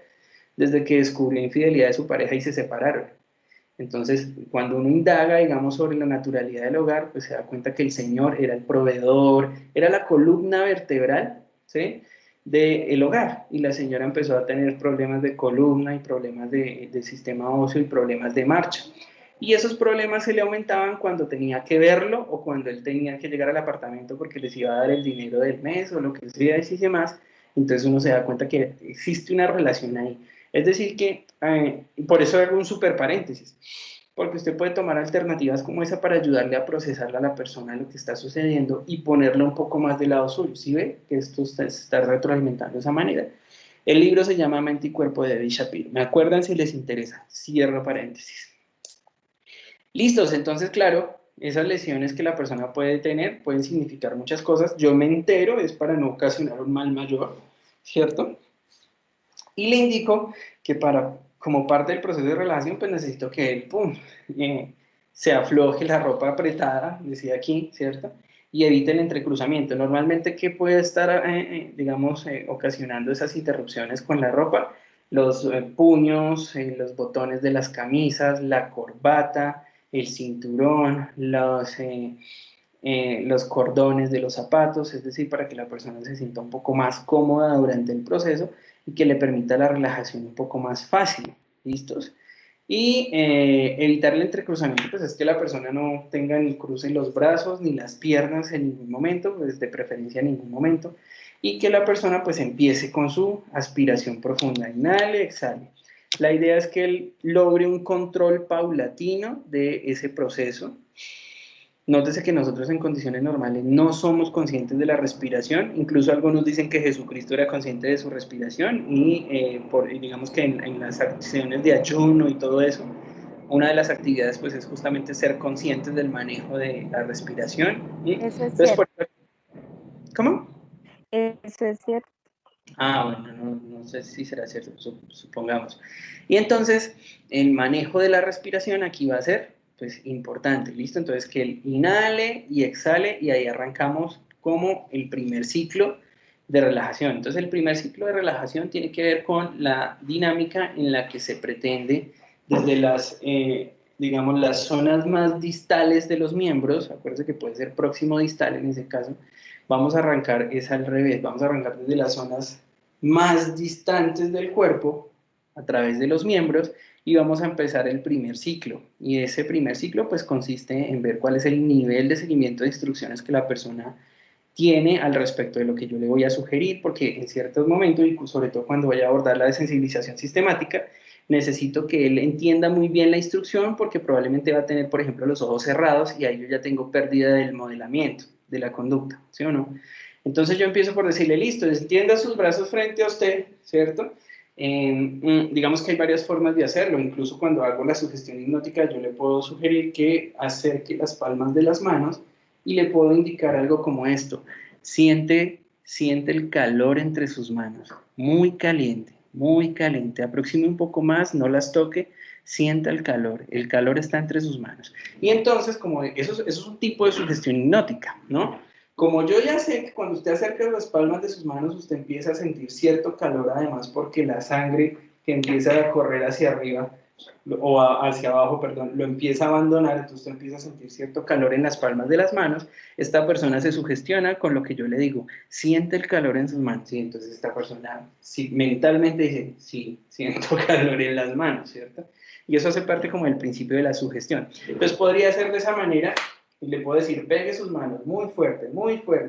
desde que descubrió infidelidad de su pareja y se separaron. Entonces, cuando uno indaga, digamos, sobre la naturalidad del hogar, pues se da cuenta que el Señor era el proveedor, era la columna vertebral, ¿sí? del hogar, y la señora empezó a tener problemas de columna y problemas del sistema óseo y problemas de marcha. Y esos problemas se le aumentaban cuando tenía que verlo o cuando él tenía que llegar al apartamento porque les iba a dar el dinero del mes o lo que sea y demás. Entonces uno se da cuenta que existe una relación ahí. Es decir que, por eso hago un super paréntesis, porque usted puede tomar alternativas como esa para ayudarle a procesarle a la persona lo que está sucediendo y ponerlo un poco más del lado suyo. ¿Sí ve que esto se está retroalimentando de esa manera? El libro se llama Mente y Cuerpo de David Shapiro. ¿Me acuerdan si les interesa? Cierro paréntesis. Listos, entonces, claro, esas lesiones que la persona puede tener pueden significar muchas cosas. Yo me entero, es para no ocasionar un mal mayor, ¿cierto? Y le indico que como parte del proceso de relajación, pues necesito que él, se afloje la ropa apretada, decía aquí, ¿cierto? Y evite el entrecruzamiento. Normalmente, ¿qué puede estar, digamos, ocasionando esas interrupciones con la ropa? Los puños, los botones de las camisas, la corbata, el cinturón, los cordones de los zapatos, es decir, para que la persona se sienta un poco más cómoda durante el proceso y que le permita la relajación un poco más fácil. ¿Listos? Y evitar el entrecruzamiento, pues es que la persona no tenga ni cruce los brazos ni las piernas en ningún momento, pues de preferencia en ningún momento, y que la persona pues empiece con su aspiración profunda. Inhale, exhale. La idea es que él logre un control paulatino de ese proceso. Nótese que nosotros en condiciones normales no somos conscientes de la respiración, incluso algunos dicen que Jesucristo era consciente de su respiración, y digamos que en las acciones de ayuno y todo eso, una de las actividades pues es justamente ser conscientes del manejo de la respiración. Eso es Entonces, cierto. ¿cómo? Eso es cierto. Bueno, no sé si será cierto, supongamos. Y entonces, el manejo de la respiración aquí va a ser, pues, importante, ¿listo? Entonces, que él inhale y exhale, y ahí arrancamos como el primer ciclo de relajación. Entonces, el primer ciclo de relajación tiene que ver con la dinámica en la que se pretende, desde digamos, las zonas más distales de los miembros, acuérdense que puede ser próximo distal en ese caso. Vamos a arrancar, es al revés, vamos a arrancar desde las zonas más distantes del cuerpo, a través de los miembros, y vamos a empezar el primer ciclo. Y ese primer ciclo pues consiste en ver cuál es el nivel de seguimiento de instrucciones que la persona tiene al respecto de lo que yo le voy a sugerir, porque en ciertos momentos, y sobre todo cuando voy a abordar la desensibilización sistemática, necesito que él entienda muy bien la instrucción, porque probablemente va a tener, por ejemplo, los ojos cerrados, y ahí yo ya tengo pérdida del modelamiento de la conducta, ¿sí o no? Entonces yo empiezo por decirle, listo, extienda sus brazos frente a usted, ¿cierto? Digamos que hay varias formas de hacerlo. Incluso cuando hago la sugestión hipnótica, yo le puedo sugerir que acerque las palmas de las manos, y le puedo indicar algo como esto: siente el calor entre sus manos, muy caliente, aproxime un poco más, no las toque, sienta el calor está entre sus manos. Y entonces, como eso es un tipo de sugestión hipnótica, ¿no? Como yo ya sé que cuando usted acerca las palmas de sus manos, usted empieza a sentir cierto calor, además porque la sangre que empieza a correr hacia arriba, hacia abajo, perdón, lo empieza a abandonar, entonces usted empieza a sentir cierto calor en las palmas de las manos. Esta persona se sugestiona con lo que yo le digo: siente el calor en sus manos. Y entonces esta persona mentalmente dice: sí, siento calor en las manos, ¿cierto? Y eso hace parte como del principio de la sugestión. Entonces podría ser de esa manera, y le puedo decir, pegue sus manos muy fuerte,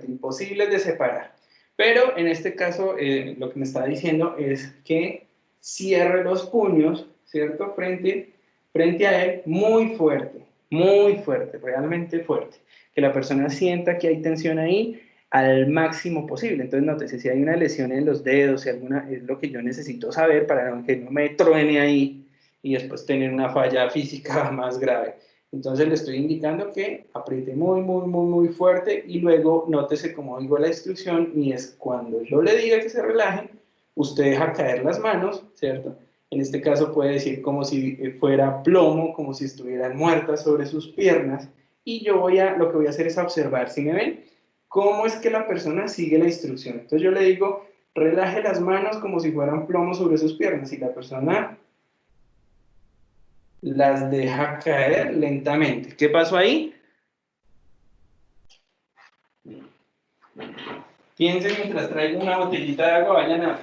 imposibles de separar. Pero en este caso, lo que me está diciendo es que cierre los puños, ¿cierto? Frente a él, muy fuerte, realmente fuerte. Que la persona sienta que hay tensión ahí al máximo posible. Entonces, nótese, si hay una lesión en los dedos, si alguna, es lo que yo necesito saber para que no me truene ahí y después tener una falla física más grave. Entonces le estoy indicando que apriete muy fuerte y luego nótese como digo la instrucción y es cuando yo le diga que se relaje, usted deja caer las manos, ¿cierto? En este caso puede decir como si fuera plomo, como si estuvieran muertas sobre sus piernas y yo lo que voy a hacer es observar, ¿sí me ven? Cómo es que la persona sigue la instrucción. Entonces yo le digo, relaje las manos como si fueran plomo sobre sus piernas y la persona las deja caer lentamente. ¿Qué pasó ahí? Piensen mientras traigo una botellita de agua, vayan a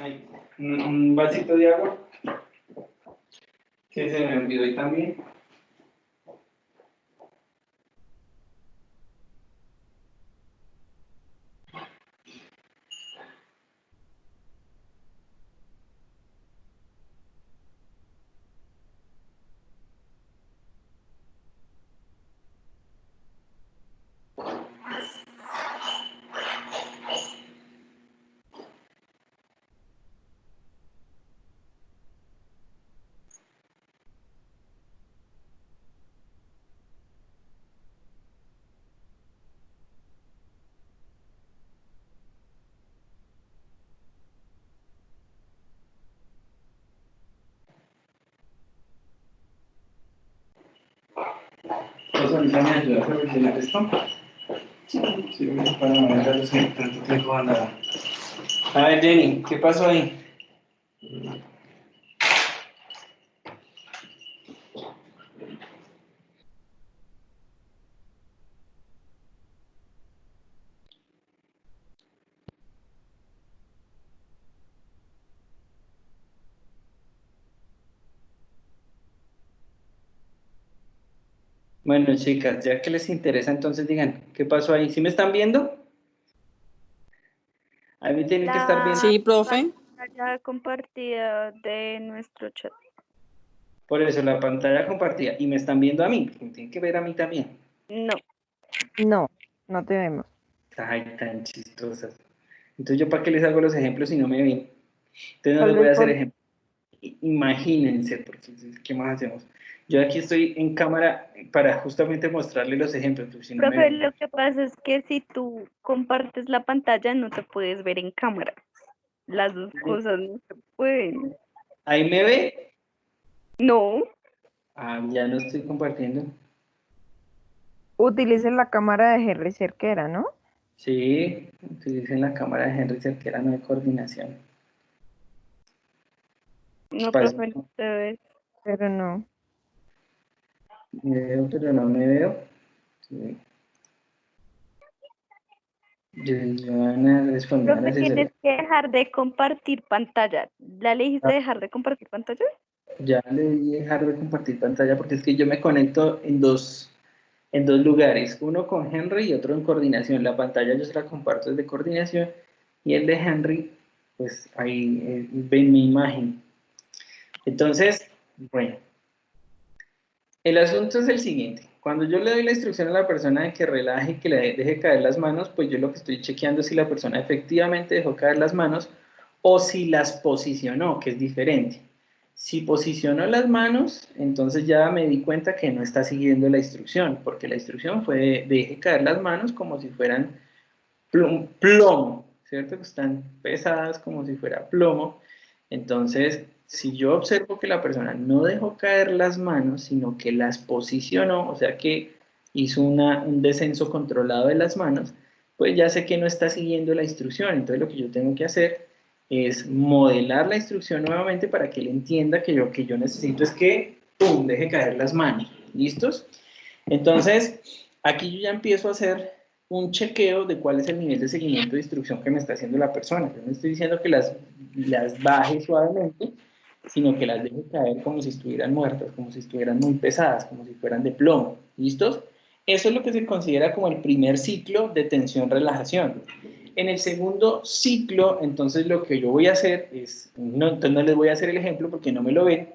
un vasito de agua, que se me olvidó ahí también. Entonces ahorita me ayudas a rellenar esto. Sí, para no dejarlos en tanto tiempo a nada. A ver, Jenny, ¿qué pasó ahí? Bueno, chicas, ya que les interesa, entonces digan, ¿qué pasó ahí? ¿Sí me están viendo? A mí tienen que estar viendo. Sí, profe. Pantalla compartida de nuestro chat. Por eso, la pantalla compartida. Y me están viendo a mí, porque tienen que ver a mí también. No. No te vemos. Ay, tan chistosas. Entonces, ¿yo para qué les hago los ejemplos si no me ven? Entonces, no Tal les voy vez a hacer por- ejemplos. Imagínense, porque ¿qué más hacemos? Yo aquí estoy en cámara para justamente mostrarles los ejemplos, porque si no me Profe, ven. lo que pasa es que si tú compartes la pantalla no te puedes ver en cámara. Las dos cosas no se pueden. ¿Ahí me ve? No, Ah, ya no estoy compartiendo. Utilicen la cámara de Henry Cerquera, ¿no? Sí, utilicen la cámara de Henry Cerquera, no de coordinación. no, Para eso profe, no te ves. Pero no. me veo, pero no me veo. Sí. Joana respondió a la Profe, asesoría. tienes que dejar de compartir pantalla. ¿La le dijiste dejar de compartir pantalla? Ya le di dejar de compartir pantalla porque es que yo me conecto en dos lugares, uno con Henry y otro en coordinación. La pantalla yo se la comparto desde coordinación y el de Henry, pues ahí ven mi imagen. Entonces, bueno, el asunto es el siguiente. Cuando yo le doy la instrucción a la persona de que relaje, que le deje caer las manos, pues yo lo que estoy chequeando es si la persona efectivamente dejó caer las manos o si las posicionó, que es diferente. Si posicionó las manos, entonces ya me di cuenta que no está siguiendo la instrucción, porque la instrucción fue de deje caer las manos como si fueran plomo, ¿cierto? Que están pesadas como si fuera plomo. Entonces, si yo observo que la persona no dejó caer las manos, sino que las posicionó, o sea que hizo un descenso controlado de las manos, pues ya sé que no está siguiendo la instrucción. Entonces lo que yo tengo que hacer es modelar la instrucción nuevamente para que él entienda que lo que yo necesito es que, ¡pum!, deje caer las manos. ¿Listos? Entonces, aquí yo ya empiezo a hacer un chequeo de cuál es el nivel de seguimiento de instrucción que me está haciendo la persona. Yo no estoy diciendo que las baje suavemente, sino que las deje caer como si estuvieran muertas, como si estuvieran muy pesadas, como si fueran de plomo. ¿Listos? Eso es lo que se considera como el primer ciclo de tensión-relajación. En el segundo ciclo, entonces lo que yo voy a hacer es, entonces no les voy a hacer el ejemplo porque no me lo ven,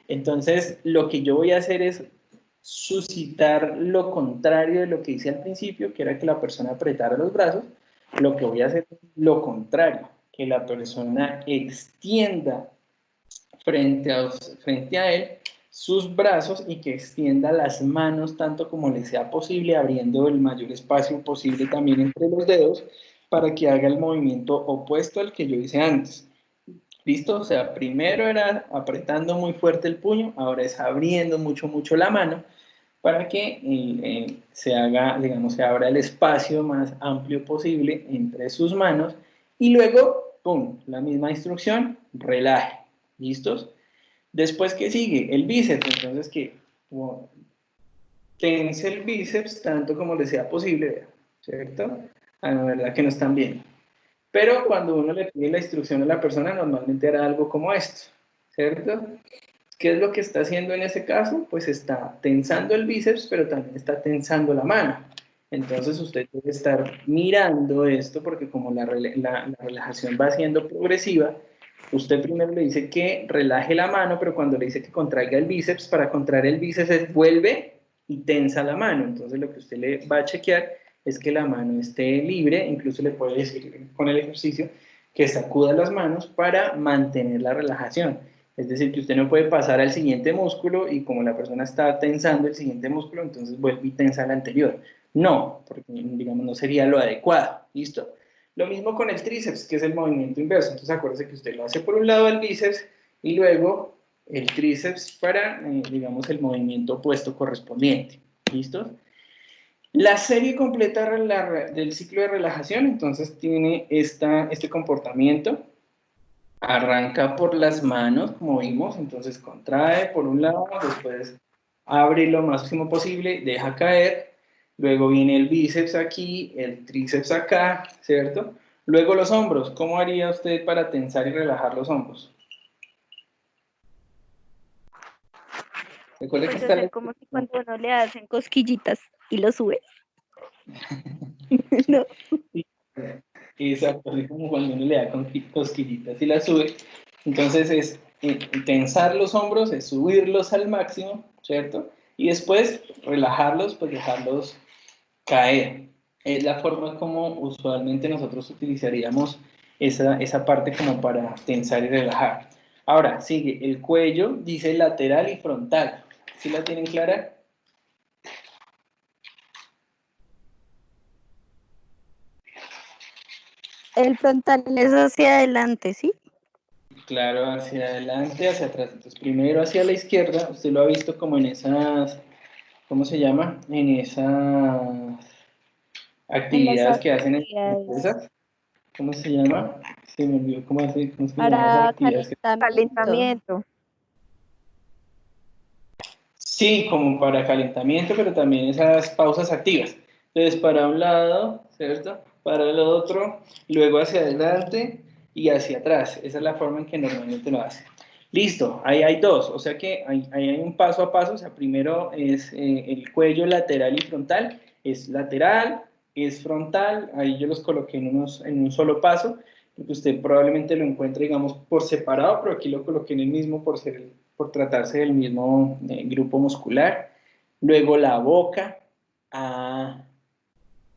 entonces lo que yo voy a hacer es suscitar lo contrario de lo que hice al principio, que era que la persona apretara los brazos. Lo que voy a hacer es lo contrario, que la persona extienda frente a él sus brazos y que extienda las manos tanto como le sea posible, abriendo el mayor espacio posible también entre los dedos para que haga el movimiento opuesto al que yo hice antes. ¿Listo? O sea, primero era apretando muy fuerte el puño, ahora es abriendo mucho la mano para que se haga, digamos, se abra el espacio más amplio posible entre sus manos y luego, ¡pum!, la misma instrucción, relaje. ¿Listos? Después, ¿qué sigue? El bíceps. Entonces, que tense el bíceps tanto como le sea posible, ¿cierto? A la verdad que no están bien. Pero cuando uno le pide la instrucción a la persona, normalmente hará algo como esto, ¿cierto? ¿Qué es lo que está haciendo en ese caso? Pues está tensando el bíceps, pero también está tensando la mano. Entonces usted debe estar mirando esto porque como la relajación va siendo progresiva, usted primero le dice que relaje la mano, pero cuando le dice que contraiga el bíceps, para contraer el bíceps vuelve y tensa la mano. Entonces lo que usted le va a chequear es que la mano esté libre, incluso le puede decir con el ejercicio que sacuda las manos para mantener la relajación. Es decir, que usted no puede pasar al siguiente músculo y como la persona está tensando el siguiente músculo, entonces vuelve y tensa el anterior. No, porque digamos no sería lo adecuado. ¿Listo? Lo mismo con el tríceps, que es el movimiento inverso. Entonces acuérdese que usted lo hace por un lado el bíceps y luego el tríceps para, digamos, el movimiento opuesto correspondiente. ¿Listo? La serie completa del ciclo de relajación, entonces tiene este comportamiento. Arranca por las manos, como vimos, entonces contrae por un lado, después abre lo máximo posible, deja caer, luego viene el bíceps aquí, el tríceps acá, ¿cierto? Luego los hombros, ¿cómo haría usted para tensar y relajar los hombros? Recuerde que Pues está hacer como si cuando uno le hacen cosquillitas y lo sube. No. Exacto, así como cuando uno le da cosquillitas y la sube. Entonces es tensar los hombros, es subirlos al máximo, ¿cierto? Y después relajarlos, pues dejarlos caer. Es la forma como usualmente nosotros utilizaríamos esa parte como para tensar y relajar. Ahora, sigue el cuello, dice lateral y frontal. ¿Sí la tienen clara? El frontal es hacia adelante, ¿sí? Claro, hacia adelante, hacia atrás. Entonces, primero hacia la izquierda, usted lo ha visto como en esas, ¿cómo se llama? En esas En las actividades que hacen en las actividades empresas. ¿Cómo se llama? Se me olvidó cómo se llaman esas para actividades. Calentamiento. Sí, como para calentamiento, pero también esas pausas activas. Entonces, para un lado, ¿cierto? Para el otro, luego hacia adelante y hacia atrás. Esa es la forma en que normalmente lo hace. Listo, ahí hay dos, o sea que ahí hay un paso a paso. O sea, primero es el cuello lateral y frontal. Es lateral, es frontal, ahí yo los coloqué en un solo paso, porque usted probablemente lo encuentre, digamos, por separado, pero aquí lo coloqué en el mismo por tratarse del mismo grupo muscular. Luego la boca,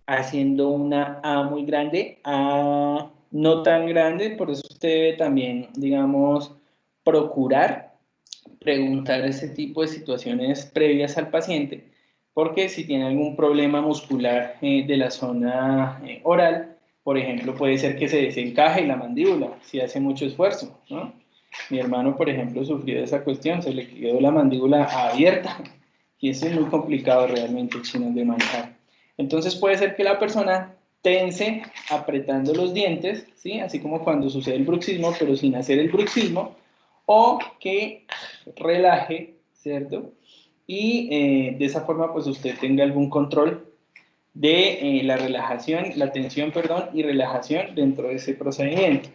haciendo una A muy grande, A no tan grande, por eso usted debe también, digamos, procurar preguntar ese tipo de situaciones previas al paciente, porque si tiene algún problema muscular de la zona oral, por ejemplo, puede ser que se desencaje la mandíbula si hace mucho esfuerzo, ¿no? Mi hermano, por ejemplo, sufrió de esa cuestión, se le quedó la mandíbula abierta y eso es muy complicado realmente, chino, de manejar. Entonces puede ser que la persona tense apretando los dientes, ¿sí? Así como cuando sucede el bruxismo, pero sin hacer el bruxismo, o que relaje, ¿cierto? Y de esa forma pues usted tenga algún control de la relajación, la tensión, perdón, y relajación dentro de ese procedimiento.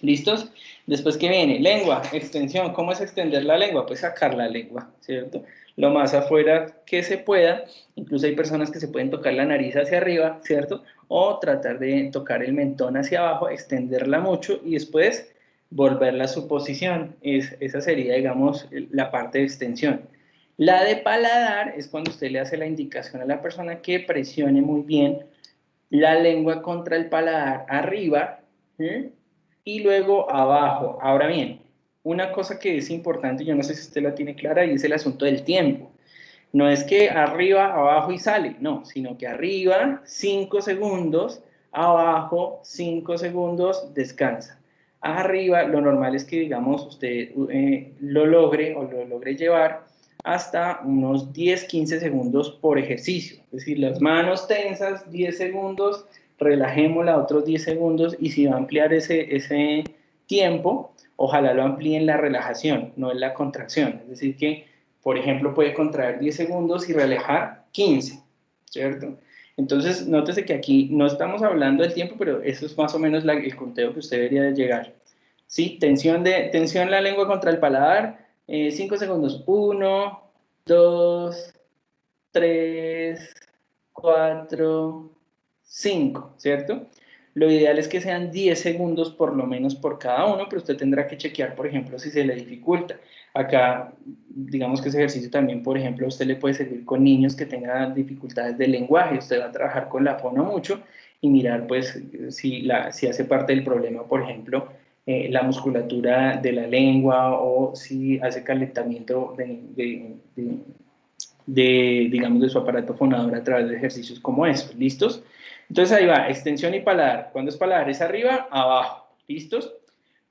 ¿Listos? Después, ¿qué viene? Lengua, extensión. ¿Cómo es extender la lengua? Pues sacar la lengua, ¿cierto? Lo más afuera que se pueda. Incluso hay personas que se pueden tocar la nariz hacia arriba, ¿cierto? O tratar de tocar el mentón hacia abajo, extenderla mucho y después volverla a su posición. Esa sería, digamos, la parte de extensión. La de paladar es cuando usted le hace la indicación a la persona que presione muy bien la lengua contra el paladar arriba, ¿sí? Y luego abajo. Ahora bien, una cosa que es importante, yo no sé si usted la tiene clara, y es el asunto del tiempo. No es que arriba, abajo y sale, no, sino que arriba 5 segundos, abajo 5 segundos, descansa. Arriba lo normal es que, digamos, usted lo logre llevar hasta unos 10-15 segundos por ejercicio. Es decir, las manos tensas, 10 segundos, relajémosla otros 10 segundos y si va a ampliar ese tiempo, ojalá lo amplíe en la relajación, no en la contracción. Es decir, que, por ejemplo, puede contraer 10 segundos y relajar 15, ¿cierto? Entonces, nótese que aquí no estamos hablando del tiempo, pero eso es más o menos el conteo que usted debería de llegar. ¿Sí? Tensión la lengua contra el paladar, 5 segundos. 1, 2, 3, 4, 5, ¿cierto? Lo ideal es que sean 10 segundos por lo menos por cada uno, pero usted tendrá que chequear, por ejemplo, si se le dificulta. Acá, digamos que ese ejercicio también, por ejemplo, a usted le puede servir con niños que tengan dificultades de lenguaje. Usted va a trabajar con la fono mucho y mirar, pues, si hace parte del problema, por ejemplo, la musculatura de la lengua o si hace calentamiento digamos, de su aparato fonador a través de ejercicios como estos. ¿Listos? Entonces ahí va, extensión y paladar. ¿Cuándo es paladar? Es arriba, abajo. ¿Listos?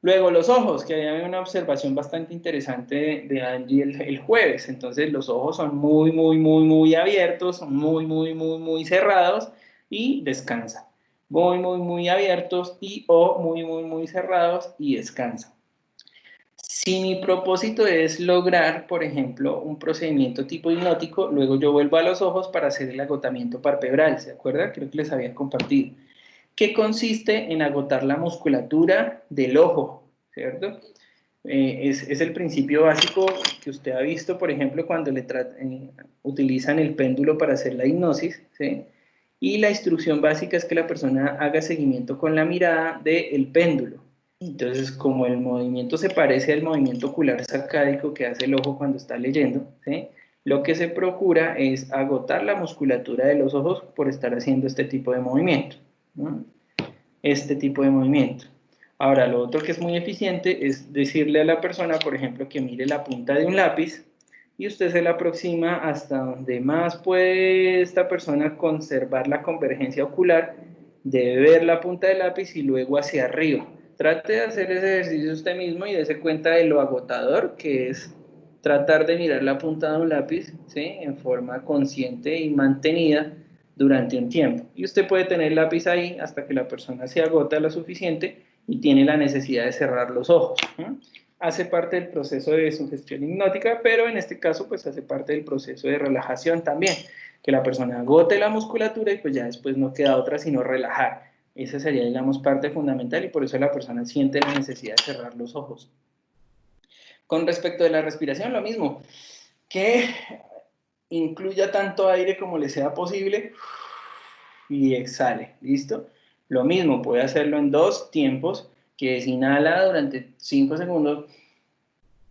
Luego los ojos, que hay una observación bastante interesante de Angie el jueves. Entonces los ojos son muy abiertos, son muy cerrados y descansa. Muy abiertos y o muy cerrados y descansa. Si mi propósito es lograr, por ejemplo, un procedimiento tipo hipnótico, luego yo vuelvo a los ojos para hacer el agotamiento palpebral, ¿se acuerdan? Creo que les había compartido. Que consiste en agotar la musculatura del ojo, ¿cierto? Es el principio básico que usted ha visto, por ejemplo, cuando utilizan el péndulo para hacer la hipnosis, ¿sí? Y la instrucción básica es que la persona haga seguimiento con la mirada del péndulo. Entonces, como el movimiento se parece al movimiento ocular sacádico que hace el ojo cuando está leyendo, ¿sí? Lo que se procura es agotar la musculatura de los ojos por estar haciendo este tipo de movimiento, ¿no? Este tipo de movimiento. Ahora, lo otro que es muy eficiente es decirle a la persona, por ejemplo, que mire la punta de un lápiz y usted se la aproxima hasta donde más puede esta persona conservar la convergencia ocular, de ver la punta del lápiz y luego hacia arriba. Trate de hacer ese ejercicio usted mismo y dése cuenta de lo agotador que es tratar de mirar la punta de un lápiz, ¿sí? En forma consciente y mantenida durante un tiempo. Y usted puede tener el lápiz ahí hasta que la persona se agota lo suficiente y tiene la necesidad de cerrar los ojos. Hace parte del proceso de sugestión hipnótica, pero en este caso pues hace parte del proceso de relajación también, que la persona agote la musculatura y pues ya después no queda otra sino relajar. Esa sería, digamos, parte fundamental y por eso la persona siente la necesidad de cerrar los ojos. Con respecto de la respiración, lo mismo, que incluya tanto aire como le sea posible y exhale, ¿listo? Lo mismo, puede hacerlo en 2 tiempos, que es inhala durante 5 segundos,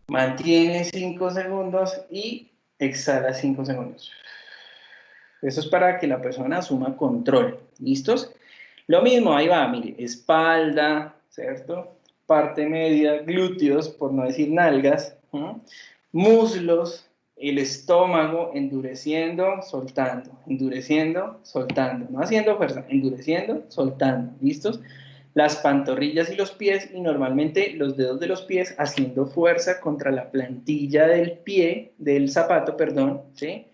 mantiene 5 segundos y exhala 5 segundos. Eso es para que la persona asuma control, ¿listos? Lo mismo, ahí va, mire, espalda, ¿cierto? Parte media, glúteos, por no decir nalgas, muslos, el estómago, endureciendo, soltando, no haciendo fuerza, endureciendo, soltando, ¿listos? Las pantorrillas y los pies, y normalmente los dedos de los pies haciendo fuerza contra la plantilla del pie, del zapato, perdón, ¿sí?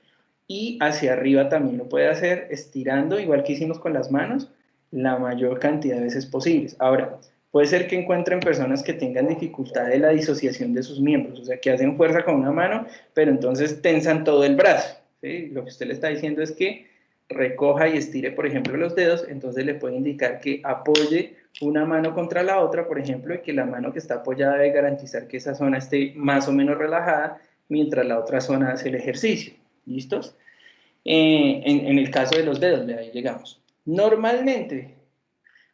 Y hacia arriba también lo puede hacer estirando, igual que hicimos con las manos, la mayor cantidad de veces posibles. Ahora, puede ser que encuentren personas que tengan dificultad de la disociación de sus miembros, o sea, que hacen fuerza con una mano, pero entonces tensan todo el brazo, ¿sí? Lo que usted le está diciendo es que recoja y estire, por ejemplo, los dedos, entonces le puede indicar que apoye una mano contra la otra, por ejemplo, y que la mano que está apoyada debe garantizar que esa zona esté más o menos relajada, mientras la otra zona hace el ejercicio. ¿Listos? En el caso de los dedos, de ahí llegamos. Normalmente,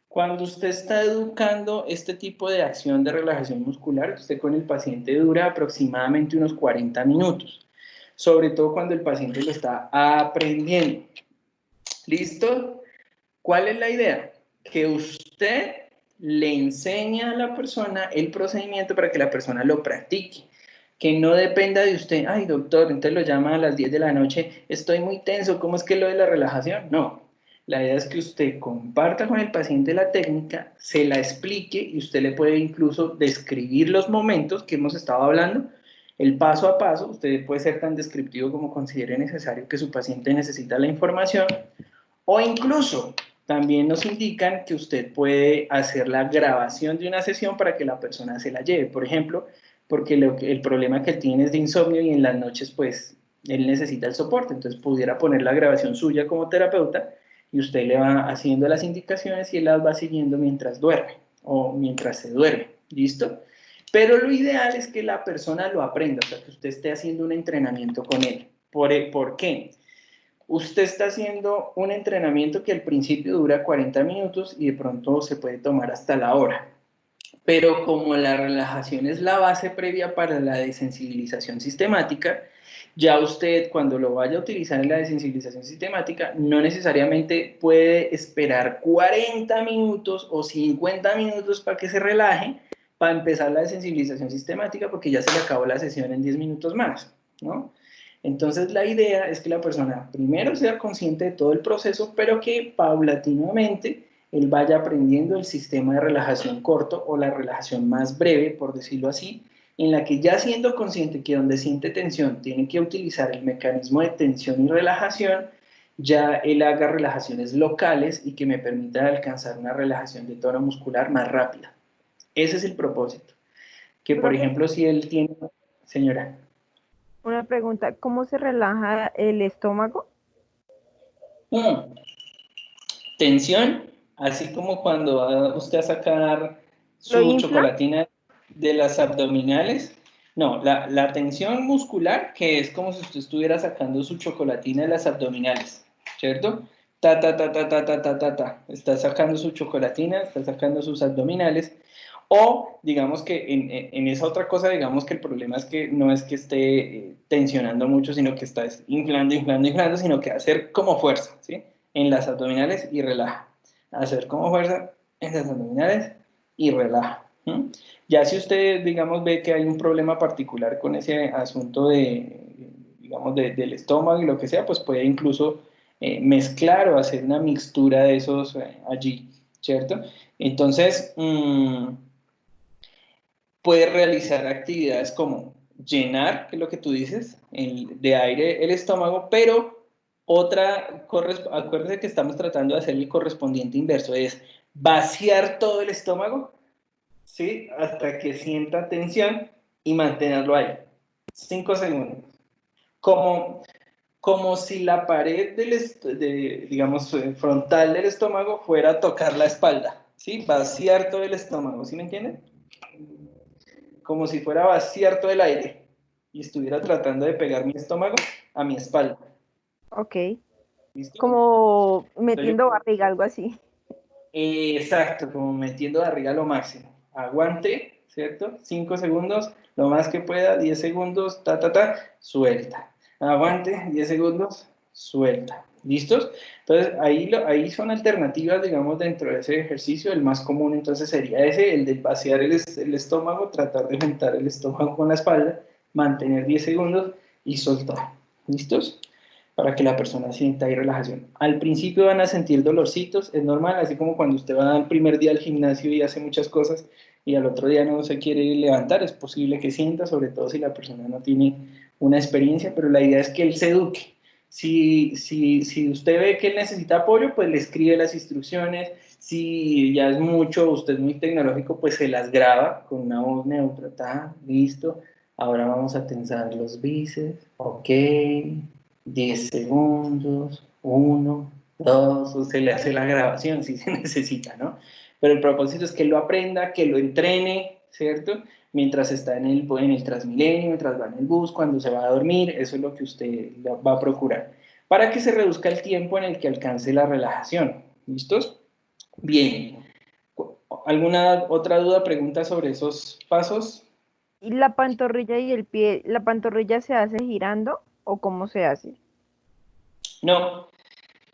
cuando usted está educando este tipo de acción de relajación muscular, usted con el paciente dura aproximadamente unos 40 minutos, sobre todo cuando el paciente lo está aprendiendo. ¿Listo? ¿Cuál es la idea? Que usted le enseña a la persona el procedimiento para que la persona lo practique. Que no dependa de usted, ay doctor, entonces lo llama a las 10 de la noche, estoy muy tenso, ¿cómo es que lo de la relajación? No, la idea es que usted comparta con el paciente la técnica, se la explique y usted le puede incluso describir los momentos que hemos estado hablando, el paso a paso, usted puede ser tan descriptivo como considere necesario que su paciente necesita la información, o incluso también nos indican que usted puede hacer la grabación de una sesión para que la persona se la lleve, por ejemplo, porque el problema que él tiene es de insomnio y en las noches pues él necesita el soporte, entonces pudiera poner la grabación suya como terapeuta y usted le va haciendo las indicaciones y él las va siguiendo mientras duerme o mientras se duerme, ¿listo? Pero lo ideal es que la persona lo aprenda, o sea, que usted esté haciendo un entrenamiento con él. ¿Por qué? Usted está haciendo un entrenamiento que al principio dura 40 minutos y de pronto se puede tomar hasta la hora. Pero como la relajación es la base previa para la desensibilización sistemática, ya usted cuando lo vaya a utilizar en la desensibilización sistemática no necesariamente puede esperar 40 minutos o 50 minutos para que se relaje para empezar la desensibilización sistemática porque ya se le acabó la sesión en 10 minutos más, ¿no? Entonces la idea es que la persona primero sea consciente de todo el proceso, pero que paulatinamente él vaya aprendiendo el sistema de relajación corto o la relajación más breve, por decirlo así, en la que ya siendo consciente que donde siente tensión tiene que utilizar el mecanismo de tensión y relajación, ya él haga relajaciones locales y que me permita alcanzar una relajación de tono muscular más rápida. Ese es el propósito. Que por Profe, ejemplo, si él tiene... Señora. una pregunta, ¿cómo se relaja el estómago? Tensión, así como cuando va usted a sacar ¿Lo su infla? chocolatina de las abdominales. No, la tensión muscular, que es como si usted estuviera sacando su chocolatina de las abdominales, ¿cierto? Ta, ta, ta, ta, ta, ta, ta, ta, ta. Está sacando su chocolatina, está sacando sus abdominales. O digamos que en esa otra cosa, digamos que el problema es que no es que esté tensionando mucho, sino que está inflando, inflando, inflando, sino que hacer como fuerza, ¿sí? En las abdominales y relaja. Hacer como fuerza en las abdominales y relaja. ¿Mm? Ya si usted, digamos, ve que hay un problema particular con ese asunto de, digamos, del estómago y lo que sea, pues puede incluso mezclar o hacer una mixtura de esos allí, ¿cierto? Entonces, puede realizar actividades como llenar, que es lo que tú dices, de aire el estómago, pero acuérdate que estamos tratando de hacer el correspondiente inverso, es vaciar todo el estómago, ¿sí? Hasta que sienta tensión y mantenerlo ahí. 5 segundos. Como si la pared digamos, frontal del estómago fuera a tocar la espalda, ¿sí? Vaciar todo el estómago, ¿sí me entienden? Como si fuera a vaciar todo el aire y estuviera tratando de pegar mi estómago a mi espalda. Ok, ¿Listo? como Entonces metiendo barriga, algo así. exacto, como metiendo barriga a lo máximo. Aguante, ¿cierto? 5 segundos, lo más que pueda, 10 segundos, ta, ta, ta, suelta. Aguante, 10 segundos, suelta. ¿Listos? Entonces, ahí son alternativas, digamos, dentro de ese ejercicio. El más común entonces sería ese, el de vaciar el estómago, tratar de juntar el estómago con la espalda, mantener 10 segundos y soltar. ¿Listos? Para que la persona sienta ahí relajación. Al principio van a sentir dolorcitos, es normal, así como cuando usted va el primer día al gimnasio y hace muchas cosas y al otro día no se quiere levantar, es posible que sienta, sobre todo si la persona no tiene una experiencia, pero la idea es que él se eduque. Si usted ve que él necesita apoyo, pues le escribe las instrucciones. Si ya es mucho, usted es muy tecnológico, pues se las graba con una voz neutra. ¿Tá? Listo. Ahora vamos a tensar los bíceps. Ok. 10 segundos. 1, 2. Usted le hace la grabación si se necesita, ¿no? pero el propósito es que lo aprenda, que lo entrene, ¿cierto? Mientras está en el Transmilenio, mientras va en el bus, cuando se va a dormir, eso es lo que usted va a procurar, para que se reduzca el tiempo en el que alcance la relajación. ¿Listos? Bien. ¿Alguna otra duda, pregunta sobre esos pasos? ¿Y la pantorrilla y el pie, la pantorrilla se hace girando o cómo se hace? No,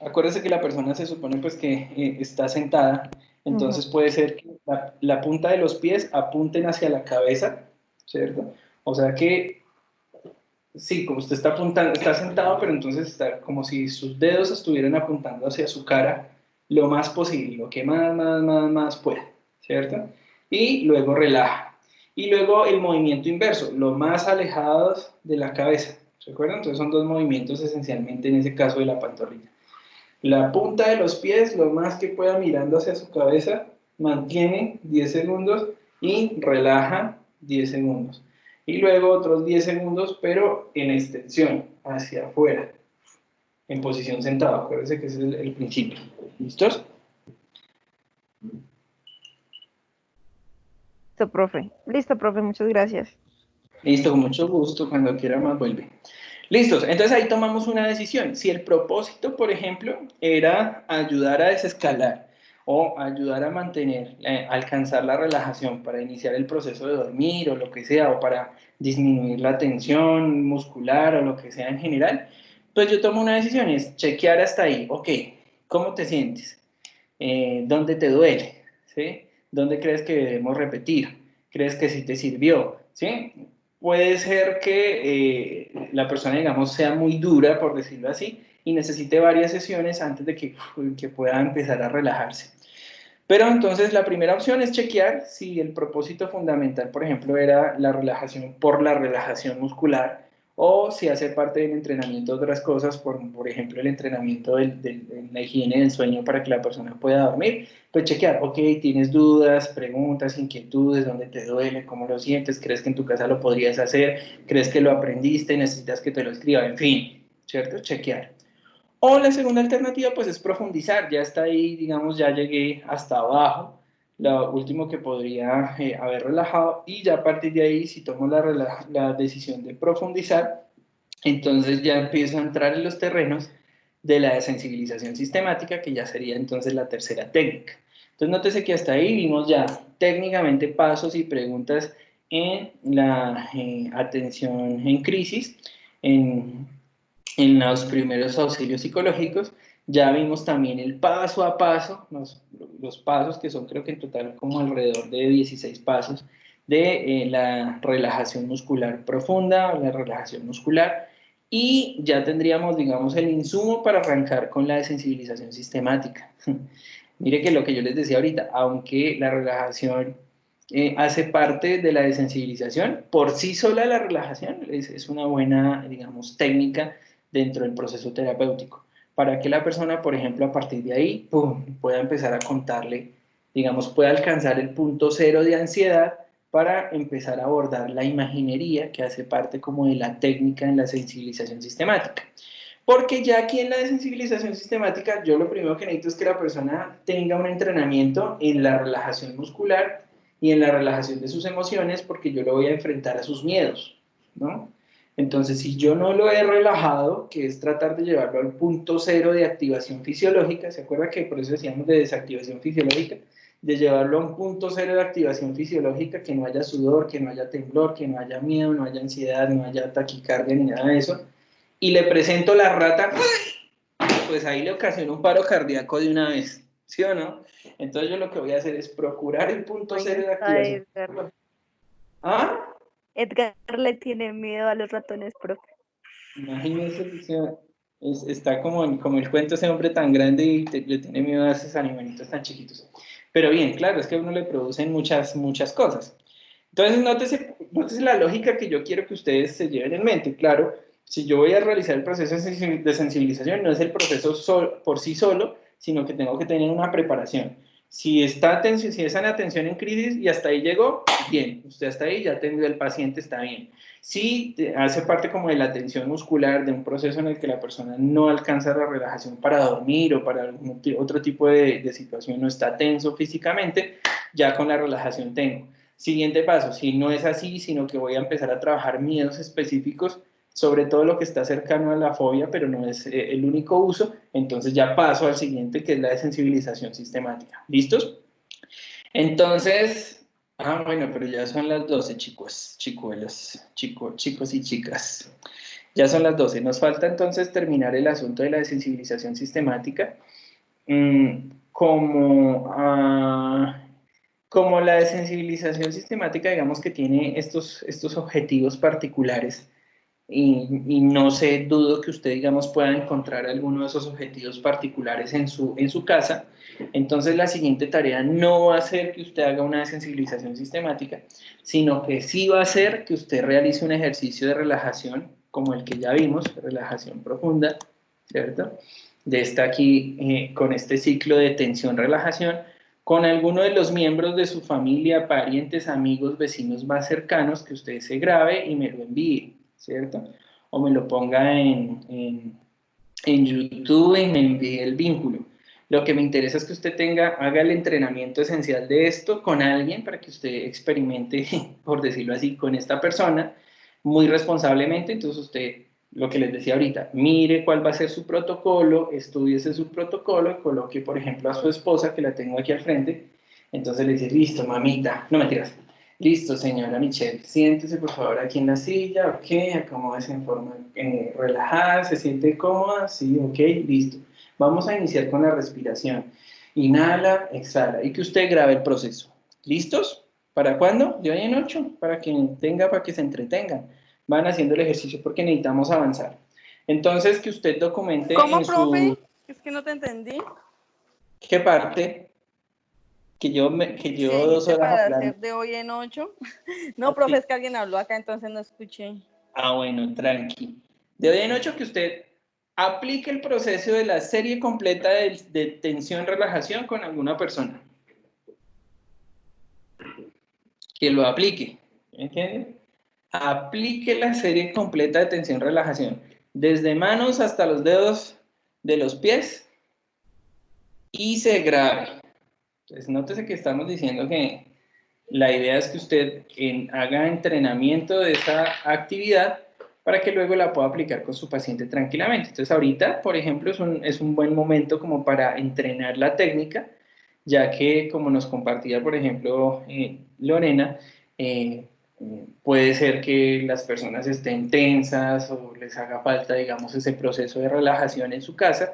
acuérdese que la persona se supone pues que está sentada, entonces puede ser que la punta de los pies apunten hacia la cabeza, ¿cierto? O sea que, sí, como usted está apuntando, está sentado, pero entonces está como si sus dedos estuvieran apuntando hacia su cara lo más posible, lo que más pueda, ¿cierto? Y luego relaja. Y luego el movimiento inverso, lo más alejados de la cabeza, ¿se acuerdan? Entonces son dos movimientos esencialmente en ese caso de la pantorrilla. La punta de los pies, lo más que pueda mirando hacia su cabeza, mantiene 10 segundos y relaja 10 segundos. Y luego otros 10 segundos, pero en extensión, hacia afuera, en posición sentada. Acuérdense que ese es el principio. ¿Listos? Listo, profe, muchas gracias. Listo, con mucho gusto. Cuando quiera más vuelve. Listos, entonces ahí tomamos una decisión. Si el propósito, por ejemplo, era ayudar a desescalar o ayudar a mantener, alcanzar la relajación para iniciar el proceso de dormir o lo que sea, o para disminuir la tensión muscular o lo que sea en general, pues yo tomo una decisión, es chequear hasta ahí. Ok, ¿cómo te sientes? ¿Dónde te duele? ¿Sí? ¿Dónde crees que debemos repetir? ¿Crees que sí te sirvió? ¿Sí? Puede ser que la persona, digamos, sea muy dura, por decirlo así, y necesite varias sesiones antes de que pueda empezar a relajarse. Pero entonces la primera opción es chequear si el propósito fundamental, por ejemplo, era la relajación por la relajación muscular, o si hace parte del entrenamiento de otras cosas, por ejemplo, el entrenamiento de la higiene del sueño para que la persona pueda dormir. Pues chequear, ok, tienes dudas, preguntas, inquietudes, dónde te duele, cómo lo sientes, crees que en tu casa lo podrías hacer, crees que lo aprendiste, necesitas que te lo escriba, en fin, ¿cierto? Chequear. O la segunda alternativa, pues, es profundizar. Ya está ahí, digamos, ya llegué hasta abajo, lo último que podría haber relajado, y ya a partir de ahí, si tomo la decisión de profundizar, entonces ya empiezo a entrar en los terrenos de la desensibilización sistemática, que ya sería entonces la tercera técnica. Entonces, nótese que hasta ahí vimos ya técnicamente pasos y preguntas en la atención en crisis, en los primeros auxilios psicológicos. Ya vimos también el paso a paso, los pasos que son, creo que en total como alrededor de 16 pasos, de la relajación muscular profunda, la relajación muscular, y ya tendríamos, digamos, el insumo para arrancar con la desensibilización sistemática. Mire que lo que yo les decía ahorita, aunque la relajación hace parte de la desensibilización, por sí sola la relajación es una buena, digamos, técnica dentro del proceso terapéutico, para que la persona, por ejemplo, a partir de ahí, ¡pum!, pueda empezar a contarle, digamos, pueda alcanzar el punto cero de ansiedad para empezar a abordar la imaginería, que hace parte como de la técnica en la sensibilización sistemática. Porque ya aquí en la desensibilización sistemática, yo lo primero que necesito es que la persona tenga un entrenamiento en la relajación muscular y en la relajación de sus emociones, porque yo lo voy a enfrentar a sus miedos, ¿no? Entonces, si yo no lo he relajado, que es tratar de llevarlo al punto cero de activación fisiológica, ¿se acuerda que por eso decíamos de desactivación fisiológica? De llevarlo a un punto cero de activación fisiológica, que no haya sudor, que no haya temblor, que no haya miedo, no haya ansiedad, no haya taquicardia ni nada de eso, y le presento la rata, pues ahí le ocasiona un paro cardíaco de una vez, ¿sí o no? Entonces yo lo que voy a hacer es procurar el punto cero de activación. ¿Ah? Edgar le tiene miedo a los ratones, profe. Imagínense, o sea, está como el cuento ese hombre tan grande y le tiene miedo a esos animalitos tan chiquitos. Pero bien, claro, es que a uno le producen muchas cosas. Entonces, nótese la lógica que yo quiero que ustedes se lleven en mente. Claro, si yo voy a realizar el proceso de sensibilización, no es el proceso por sí solo, sino que tengo que tener una preparación. Si es en atención en crisis y hasta ahí llegó, bien, usted hasta ahí ya atendió al paciente, está bien. Si hace parte como de la tensión muscular, de un proceso en el que la persona no alcanza la relajación para dormir o para algún otro tipo de situación, no está tenso físicamente, ya con la relajación tengo. Siguiente paso, si no es así, sino que voy a empezar a trabajar miedos específicos, sobre todo lo que está cercano a la fobia, pero no es el único uso, entonces ya paso al siguiente, que es la desensibilización sistemática. ¿Listos? Entonces, bueno, pero ya son las 12, chicos, chicuelos, chicos y chicas. Ya son las 12. Nos falta entonces terminar el asunto de la desensibilización sistemática. Como la desensibilización sistemática, digamos que tiene estos objetivos particulares, y no sé, dudo que usted, digamos, pueda encontrar alguno de esos objetivos particulares en su casa. Entonces, la siguiente tarea no va a ser que usted haga una desensibilización sistemática, sino que sí va a ser que usted realice un ejercicio de relajación, como el que ya vimos, relajación profunda, ¿cierto? De esta aquí, con este ciclo de tensión-relajación, con alguno de los miembros de su familia, parientes, amigos, vecinos más cercanos, que usted se grabe y me lo envíe, ¿cierto? O me lo ponga en YouTube y me envíe el vínculo. Lo que me interesa es que usted haga el entrenamiento esencial de esto con alguien para que usted experimente, por decirlo así, con esta persona muy responsablemente. Entonces usted, lo que les decía ahorita, mire cuál va a ser su protocolo, estudiese su protocolo y coloque, por ejemplo, a su esposa, que la tengo aquí al frente. Entonces le dice, listo, mamita, no mentiras. Listo, señora Michelle, siéntese por favor aquí en la silla, ok, acomódese en forma relajada, se siente cómoda, sí, ok, listo. Vamos a iniciar con la respiración. Inhala, exhala, y que usted grabe el proceso. ¿Listos? ¿Para cuándo? De hoy en 8, para que se entretengan. Van haciendo el ejercicio porque necesitamos avanzar. Entonces, que usted documente ¿Cómo, en profe? su... Es que no te entendí. ¿Qué parte? Que yo Si 2 dijiste horas para hablando. hacer de hoy en 8. No, profe, es que alguien habló acá, entonces no escuché. Bueno, tranqui. De hoy en 8 que usted aplique el proceso de la serie completa de tensión-relajación con alguna persona. Que lo aplique. ¿Entiende? Aplique la serie completa de tensión-relajación. Desde manos hasta los dedos de los pies. Y se grabe. Entonces, nótese que estamos diciendo que la idea es que usted haga entrenamiento de esa actividad para que luego la pueda aplicar con su paciente tranquilamente. Entonces ahorita, por ejemplo, es un buen momento como para entrenar la técnica, ya que como nos compartía, por ejemplo, Lorena, puede ser que las personas estén tensas o les haga falta, digamos, ese proceso de relajación en su casa,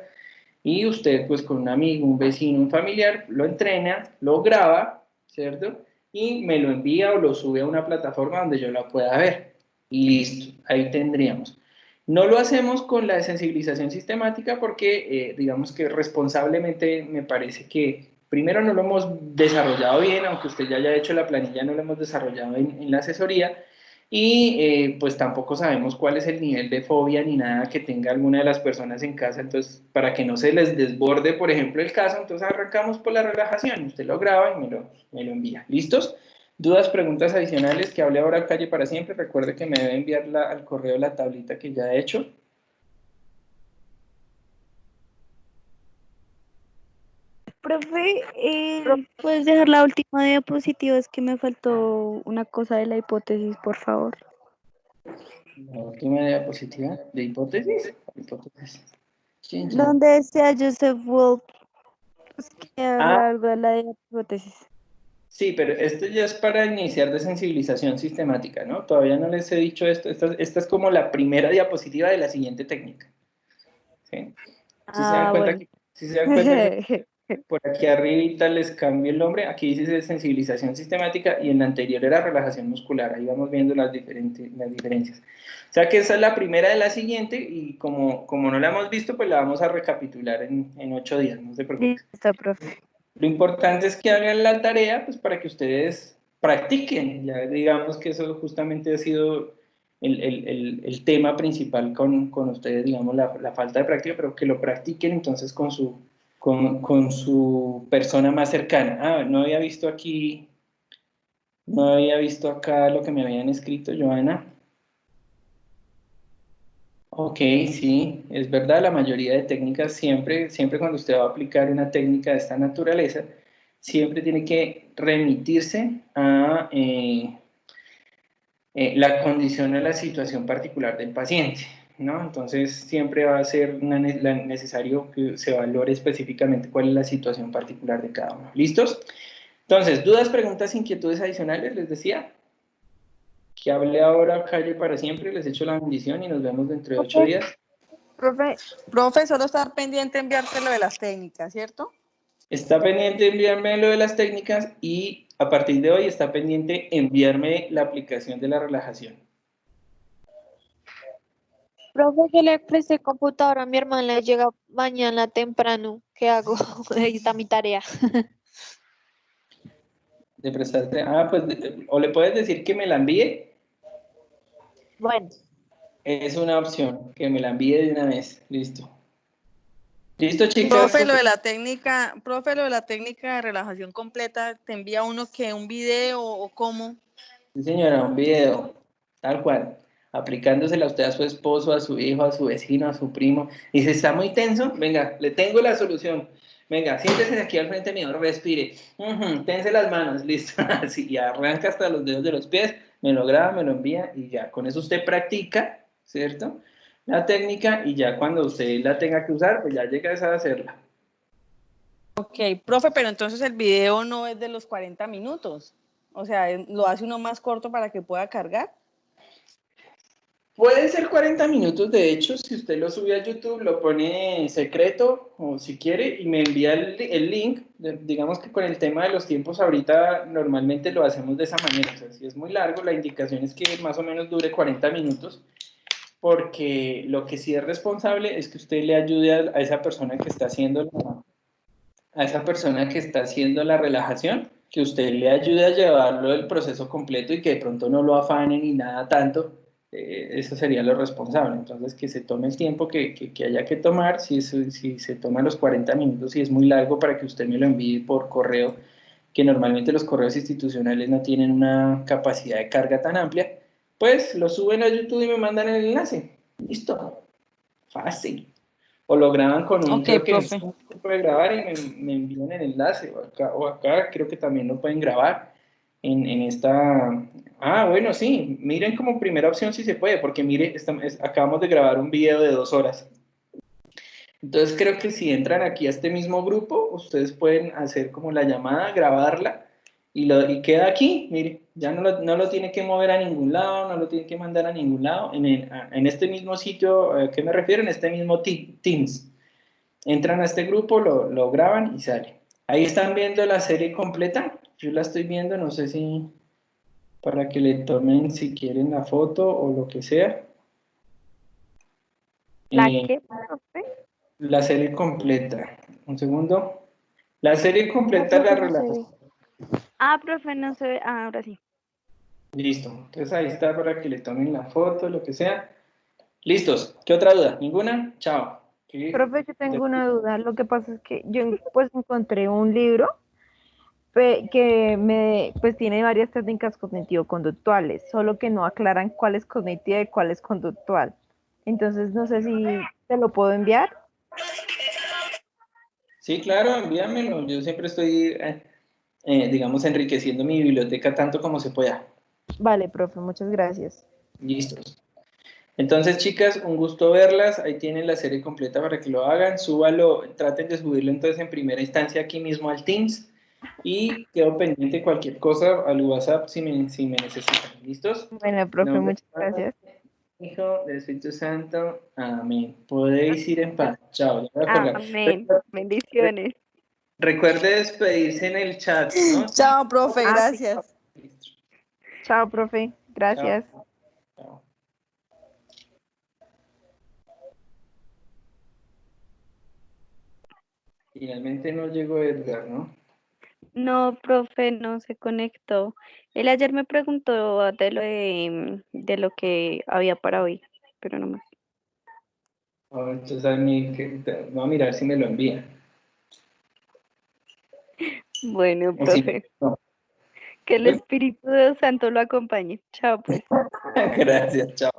y usted, pues con un amigo, un vecino, un familiar, lo entrena, lo graba, ¿cierto? Y me lo envía o lo sube a una plataforma donde yo la pueda ver. Y listo, ahí tendríamos. No lo hacemos con la sensibilización sistemática porque, digamos que responsablemente me parece que primero no lo hemos desarrollado bien, aunque usted ya haya hecho la planilla, no lo hemos desarrollado en la asesoría, y pues tampoco sabemos cuál es el nivel de fobia ni nada que tenga alguna de las personas en casa. Entonces, para que no se les desborde, por ejemplo, el caso, entonces arrancamos por la relajación. Usted lo graba y me lo envía. ¿Listos? ¿Dudas, preguntas adicionales? Que hable ahora calle para siempre. Recuerde que me debe enviar al correo la tablita que ya he hecho. Profe, ¿puedes dejar la última diapositiva? Es que me faltó una cosa de la hipótesis, por favor. La última diapositiva de hipótesis. Chin, chin. Donde decía Joseph Wolf, pues, que habla algo de la hipótesis. Sí, pero esto ya es para iniciar desensibilización sistemática, ¿no? Todavía no les he dicho esto. Esta es como la primera diapositiva de la siguiente técnica. ¿Sí? Si se dan cuenta Bueno. que por aquí arribita les cambio el nombre, aquí dice sensibilización sistemática y en la anterior era relajación muscular. Ahí vamos viendo las diferencias. O sea que esa es la primera de la siguiente y como no la hemos visto, pues la vamos a recapitular en 8 días, no se preocupen. Listo, profe. Lo importante es que hagan la tarea, pues para que ustedes practiquen. Ya digamos que eso justamente ha sido el tema principal con ustedes, digamos, la falta de práctica, pero que lo practiquen entonces con su persona más cercana. No había visto aquí No había visto acá lo que me habían escrito, Joana. Ok, sí, es verdad, la mayoría de técnicas siempre cuando usted va a aplicar una técnica de esta naturaleza, siempre tiene que remitirse a la condición o la situación particular del paciente, ¿no? Entonces siempre va a ser necesario que se valore específicamente cuál es la situación particular de cada uno. ¿Listos? Entonces, dudas, preguntas, inquietudes adicionales, les decía. Que hable ahora, calle para siempre, les echo la bendición y nos vemos dentro de 8 días. Profe, Profe, solo estar pendiente de enviarte lo de las técnicas, ¿cierto? Está pendiente enviarme lo de las técnicas y a partir de hoy está pendiente enviarme la aplicación de la relajación. Profe, yo le presté computadora a mi hermana, llega mañana temprano. ¿Qué hago? Ahí está mi tarea. De prestarte, pues, o le puedes decir que me la envíe, Bueno, es una opción, que me la envíe de una vez, listo. Listo, chicas. Profe, lo de la técnica de relajación completa, ¿te envía uno que un video o cómo? Sí, señora, un video, tal cual, aplicándosela usted a su esposo, a su hijo, a su vecino, a su primo. Dice, ¿está muy tenso? Venga, le tengo la solución. Venga, siéntese aquí al frente mío, respire. Tense las manos, listo. Así, y arranca hasta los dedos de los pies, me lo graba, me lo envía y ya. Con eso usted practica, ¿cierto? La técnica y ya cuando usted la tenga que usar, pues ya llega a hacerla. Ok, profe, pero entonces el video no es de los 40 minutos. O sea, lo hace uno más corto para que pueda cargar. Pueden ser 40 minutos, de hecho, si usted lo sube a YouTube, lo pone en secreto o si quiere y me envía el link, digamos que con el tema de los tiempos ahorita normalmente lo hacemos de esa manera, o sea, si es muy largo, la indicación es que más o menos dure 40 minutos, porque lo que sí es responsable es que usted le ayude a esa persona que está haciendo la relajación, que usted le ayude a llevarlo el proceso completo y que de pronto no lo afane ni nada tanto, eso sería lo responsable. Entonces, que se tome el tiempo que haya que tomar, si se toma los 40 minutos, si es muy largo para que usted me lo envíe por correo, que normalmente los correos institucionales no tienen una capacidad de carga tan amplia, pues lo suben a YouTube y me mandan el enlace. Listo, fácil. O lo graban con un, Ok, creo que profe. se puede grabar y me envían el enlace. O acá creo que también lo pueden grabar en esta. Ah, bueno, sí. Miren como primera opción si se puede, porque mire, acabamos de grabar un video de 2 horas. Entonces creo que si entran aquí a este mismo grupo, ustedes pueden hacer como la llamada, grabarla y queda aquí, mire, ya no lo tiene que mover a ningún lado, no lo tiene que mandar a ningún lado. En este mismo sitio, ¿a qué me refiero? En este mismo Teams. Entran a este grupo, lo graban y sale. Ahí están viendo la serie completa. Yo la estoy viendo, no sé si para que le tomen si quieren la foto o lo que sea. ¿la Eh, qué, profe? la serie completa. Un segundo. La serie No, completa la profe, no se ve. relajación. Ah, profe, no se ve. Ah, ahora sí. Listo. Entonces ahí está para que le tomen la foto, lo que sea. Listos. ¿Qué otra duda? ¿Ninguna? Chao. ¿Sí? Profe, yo tengo una duda. Lo que pasa es que yo pues encontré un libro que pues tiene varias técnicas cognitivo-conductuales, solo que no aclaran cuál es cognitiva y cuál es conductual. Entonces, no sé si te lo puedo enviar. Sí, claro, envíamelo. Yo siempre estoy, digamos, enriqueciendo mi biblioteca tanto como se pueda. Vale, profe, muchas gracias. Listos. Entonces, chicas, un gusto verlas. Ahí tienen la serie completa para que lo hagan. Súbalo, traten de subirlo entonces en primera instancia aquí mismo al Teams. Y quedo pendiente de cualquier cosa al WhatsApp si me necesitan. ¿Listos? Bueno, En profe, nombre muchas del Padre, gracias. del Hijo, del Espíritu Santo. Amén. Podéis ir en paz. Chao. Ya voy a colgar. Amén. Bendiciones. Recuerde despedirse en el chat, ¿no? Chao, profe, Ah, sí. gracias. Listo. Chao, profe. Chao. Gracias. Chao. Finalmente no llegó Edgar, ¿no? No, profe, no se conectó. Él ayer me preguntó de lo que había para hoy, pero no más. Entonces voy a mirar si me lo envía. Bueno, O si profe, no. Que el Espíritu de Dios Santo lo acompañe. Chao, pues. Gracias, chao.